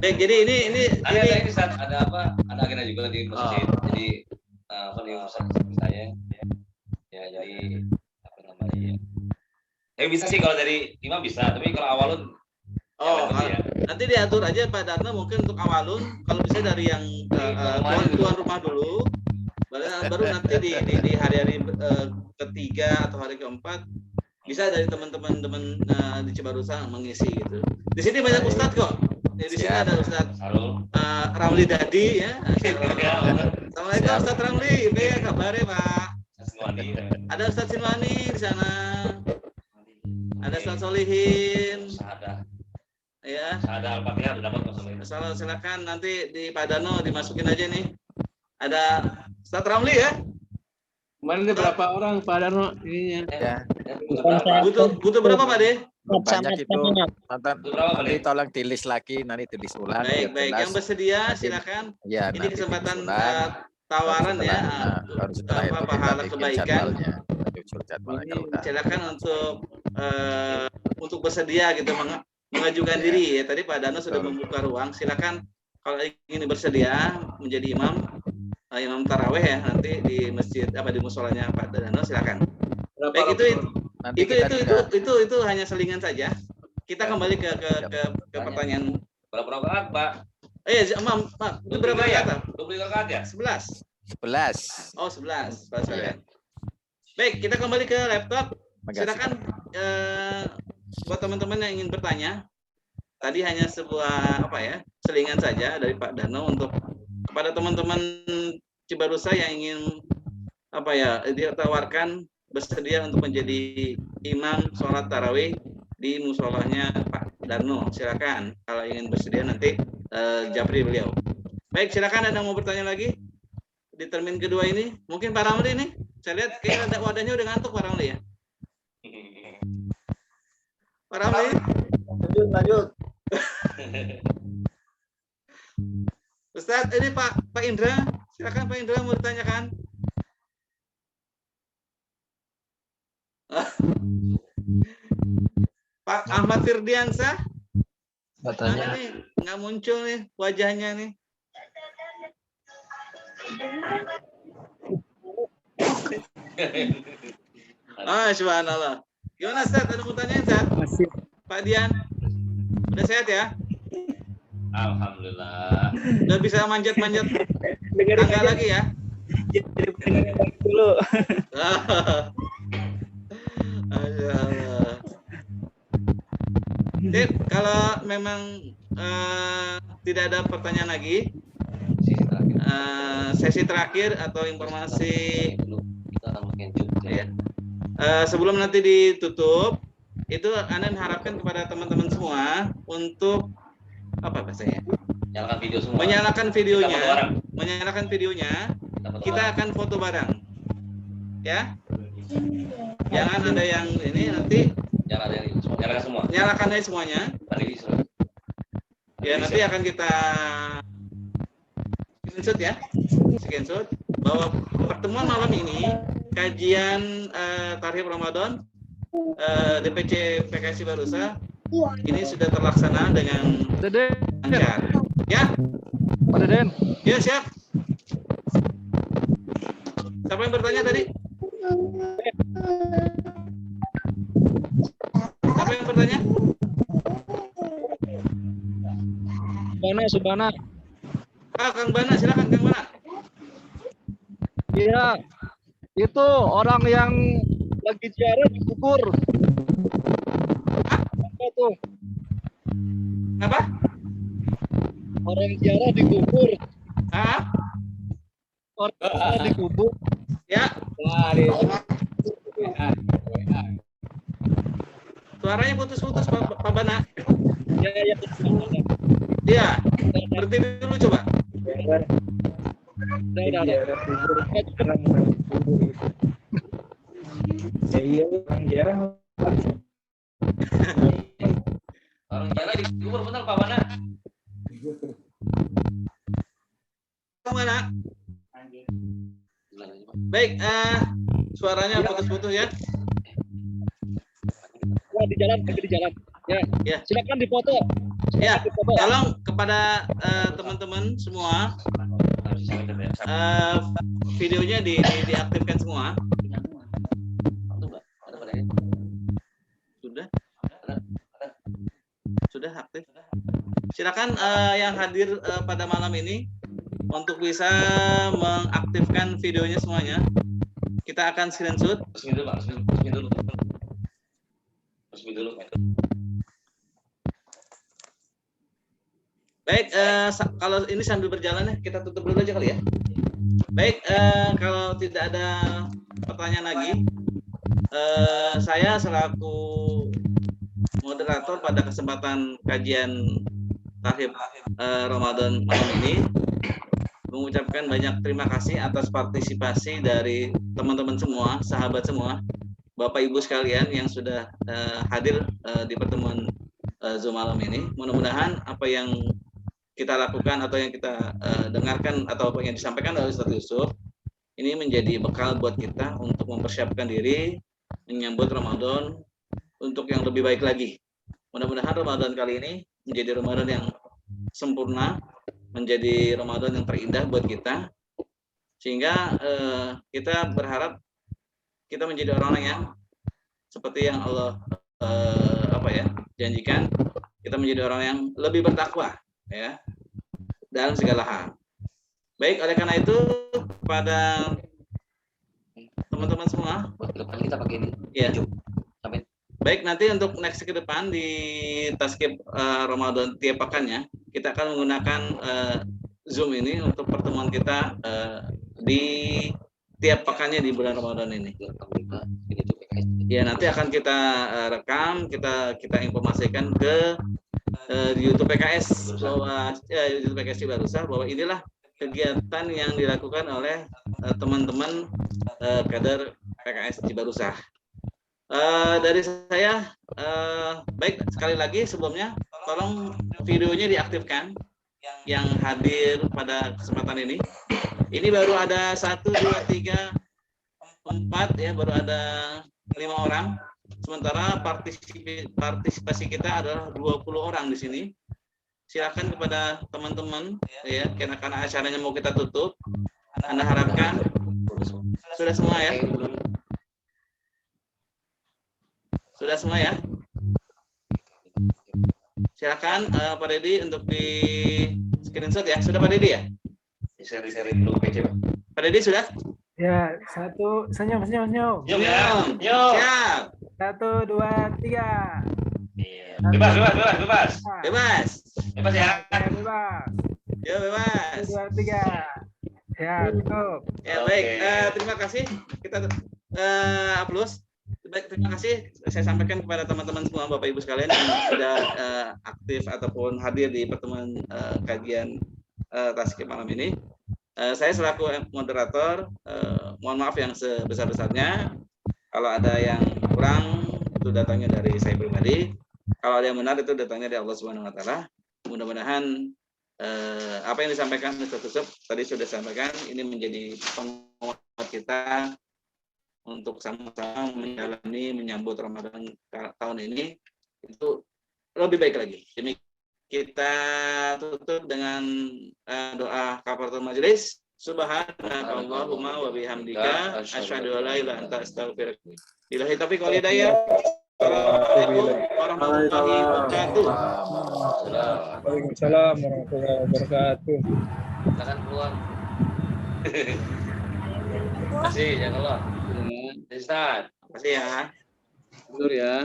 [SPEAKER 1] baik, jadi ini
[SPEAKER 2] Ada ini Ustaz, ada apa? Ada agenda juga di masjid. Jadi apa di Ustaz saya ya jadi apa namanya ya. Bisa sih kalau dari imam bisa, tapi kalau awalun ya.
[SPEAKER 1] nanti diatur aja Pak Darno mungkin untuk awalun kalau bisa dari yang tuan rumah dulu. Baru nanti di hari-hari ketiga atau hari keempat bisa dari teman-teman di Cibarusa mengisi gitu. Di sini banyak ustadz kok. Di sini ada Ustadz Ramli Dadi ya. Assalamualaikum Ustadz Ramli. Ya kabarnya Pak. Ada Ustadz Sinwani di sana. Ada Ustadz Solihin. Ya.
[SPEAKER 2] Ada Al-Fatihah udah dapat masalah.
[SPEAKER 1] Silakan nanti di Pak Dano dimasukin aja nih. Ada Ustadz Ramli ya.
[SPEAKER 4] Kemarin ada berapa orang Pak Darno ininya?
[SPEAKER 7] ya.
[SPEAKER 1] Butuh berapa Pak De?
[SPEAKER 7] Banyak itu nanti tolong tulis lagi, nanti tulis ulang.
[SPEAKER 1] Baik. Yang bersedia silakan.
[SPEAKER 7] Ya,
[SPEAKER 1] ini kesempatan tawaran ya.
[SPEAKER 7] Baru setelah itu
[SPEAKER 1] pahala kebaikan.
[SPEAKER 7] Silakan
[SPEAKER 1] untuk bersedia gitu mengajukan diri ya. Tadi Pak Dano sudah membuka ruang. Silakan kalau ingin bersedia menjadi imam taraweh ya nanti di masjid di musolanya Pak Dano silakan. Baik itu hanya selingan saja. Kita kembali ke pertanyaan.
[SPEAKER 2] Berapa rakaat, Pak?
[SPEAKER 1] Imam, itu berapa rakaat?
[SPEAKER 2] 20 rakaat ya?
[SPEAKER 1] 11. Oh, 11. Baik, kita kembali ke laptop. Silakan buat teman-teman yang ingin bertanya. Tadi hanya sebuah selingan saja dari Pak Dano untuk kepada teman-teman Cibarusa yang ingin ditawarkan bersedia untuk menjadi imam sholat tarawih di musolahnya Pak Darno. Silakan kalau ingin bersedia nanti japri beliau. Baik, silakan ada mau bertanya lagi di termin kedua ini. Mungkin Pak Ramli nih, saya lihat kayaknya wadahnya udah ngantuk Pak Ramli ya. Pak Ramli.
[SPEAKER 3] Lanjut.
[SPEAKER 1] Ustadz, ini Pak Indra, silakan Pak Indra mau ditanyakan. Pak Ahmad Firdiansah, nggak muncul nih wajahnya nih. Subhanallah. Gimana Ustadz? Ada mau tanyain Ustadz? Pak Dian, udah sehat ya?
[SPEAKER 2] Alhamdulillah.
[SPEAKER 1] Udah bisa manjat-manjat tangga lagi ya?
[SPEAKER 3] Dulu.
[SPEAKER 1] Tip, kalau memang tidak ada pertanyaan lagi, sesi terakhir atau informasi sebelum nanti ditutup, itu Anda mengharapkan kepada teman-teman semua untuk menyalakan videonya, kita akan foto bareng, ya. Jangan ada yang ini nanti. Nyalakan aja semuanya. Ya nanti akan kita screenshot bahwa pertemuan malam ini kajian Tarhib Ramadan DPC PKS Cibarusa ini sudah terlaksana dengan lancar. Ya,
[SPEAKER 6] Pak Deden.
[SPEAKER 1] Ya siap. Siapa yang bertanya tadi? Siapa yang bertanya?
[SPEAKER 6] Subhana.
[SPEAKER 1] Kang Bana, silakan Kang Bana.
[SPEAKER 6] Iya, itu orang yang lagi ziarah dikubur. Apa tuh?
[SPEAKER 1] Apa?
[SPEAKER 6] Orang ziarah dikubur. Orang dikubur.
[SPEAKER 1] Ya. Suaranya putus-putus Pak Bana.
[SPEAKER 6] Ya.
[SPEAKER 1] Iya. Berhenti dulu coba.
[SPEAKER 6] Udah.
[SPEAKER 3] Iya, orang jarang.
[SPEAKER 2] Orang jalan dikubur benar Pak Bana.
[SPEAKER 1] Kang Bana. Baik, suaranya putus-putus ya.
[SPEAKER 6] Ya, di jalan, lagi di jalan. Ya,
[SPEAKER 1] Ya.
[SPEAKER 6] silakan difoto.
[SPEAKER 1] Ya,
[SPEAKER 6] Difoto.
[SPEAKER 1] tolong kepada teman-teman semua videonya diaktifkan semua. Sudah aktif. Silakan yang hadir pada malam ini untuk bisa mengaktifkan videonya semuanya. Kita akan screenshot.
[SPEAKER 2] Resmi dulu, Pak. Resmi dulu. Resmi dulu.
[SPEAKER 1] Baik, kalau ini sambil berjalan ya, kita tutup dulu aja kali ya. Baik, kalau tidak ada pertanyaan lagi, saya selaku moderator pada kesempatan kajian Tahib Ramadan malam ini mengucapkan banyak terima kasih atas partisipasi dari teman-teman semua, sahabat semua, Bapak Ibu sekalian yang sudah hadir di pertemuan Zoom malam ini. Mudah-mudahan apa yang kita lakukan atau yang kita dengarkan atau apa yang disampaikan oleh Ustaz Yusuf ini menjadi bekal buat kita untuk mempersiapkan diri menyambut Ramadan untuk yang lebih baik lagi. Mudah-mudahan Ramadan kali ini menjadi Ramadan yang sempurna, menjadi Ramadan yang terindah buat kita, sehingga kita berharap kita menjadi orang yang seperti yang Allah janjikan, kita menjadi orang yang lebih bertakwa ya dalam segala hal. Baik, oleh karena itu pada teman-teman semua,
[SPEAKER 2] Buat ke depan kita pakai ini.
[SPEAKER 1] ya.
[SPEAKER 2] Sampai.
[SPEAKER 1] Baik, nanti untuk next ke depan di Taskib Ramadan tiap pekannya kita akan menggunakan Zoom ini untuk pertemuan kita di tiap pekannya di bulan Ramadan ini. Ya, nanti akan kita rekam, kita informasikan ke di YouTube PKS bahwa YouTube PKS Cibarusah bahwa inilah kegiatan yang dilakukan oleh teman-teman kader PKS Cibarusah. Dari saya, baik sekali lagi sebelumnya, tolong videonya diaktifkan yang hadir pada kesempatan ini. Ini baru ada 1, 2, 3, 4 ya, baru ada 5 orang. Sementara partisipasi kita adalah 20 orang di sini. Silakan kepada teman-teman ya, karena acaranya mau kita tutup. Anda harapkan sudah semua ya? Sudah semua ya? Silakan Pak Deddy untuk di screenshot ya. Sudah Pak Deddy ya?
[SPEAKER 2] Seri-seri dulu PC, Pak.
[SPEAKER 1] Pak Deddy sudah?
[SPEAKER 3] Ya, 1, senyum.
[SPEAKER 2] Yuk ya. Yuk.
[SPEAKER 1] Siap.
[SPEAKER 3] 1, 2, 3.
[SPEAKER 2] Iya. Bebas.
[SPEAKER 1] Bebas.
[SPEAKER 2] Bebas ya.
[SPEAKER 3] Bebas.
[SPEAKER 1] Ya bebas.
[SPEAKER 3] 1, 2, 3. Ya, cukup.
[SPEAKER 1] Ya baik. Terima kasih. Kita upload. Baik, terima kasih. Saya sampaikan kepada teman-teman semua Bapak Ibu sekalian yang sudah aktif ataupun hadir di pertemuan kajian Taskib malam ini. Saya selaku moderator, mohon maaf yang sebesar-besarnya. Kalau ada yang kurang, itu datangnya dari saya pribadi. Kalau ada yang benar, itu datangnya dari Allah Subhanahu Wa Taala. Mudah-mudahan apa yang disampaikan Ustaz Yusuf tadi sudah disampaikan, ini menjadi penguat kita untuk sama-sama menjalani menyambut Ramadan tahun ini itu lebih baik lagi. Demi kita tutup dengan doa kafaratul majelis. Subhanakallahumma wa bihamdika asyhadu an la ilaha illa anta astaghfiruka. Billahi taufiq wal hidayah. Assalamualaikum warahmatullahi wabarakatuh.
[SPEAKER 3] Waalaikumsalam warahmatullahi wabarakatuh.
[SPEAKER 2] Silakan keluar. Masih jangan keluar. Ustaz.
[SPEAKER 1] Makasih ya.
[SPEAKER 4] Mundur ya.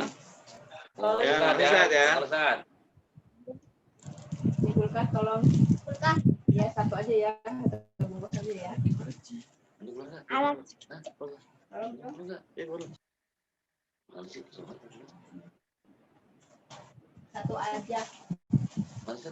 [SPEAKER 1] Ya, Ustaz ya.
[SPEAKER 2] Ustaz.
[SPEAKER 8] Di kulkas tolong. Kulkas. Ya, 1 aja ya. 1 bungkus aja ya. Alat. Satu aja.
[SPEAKER 2] Masa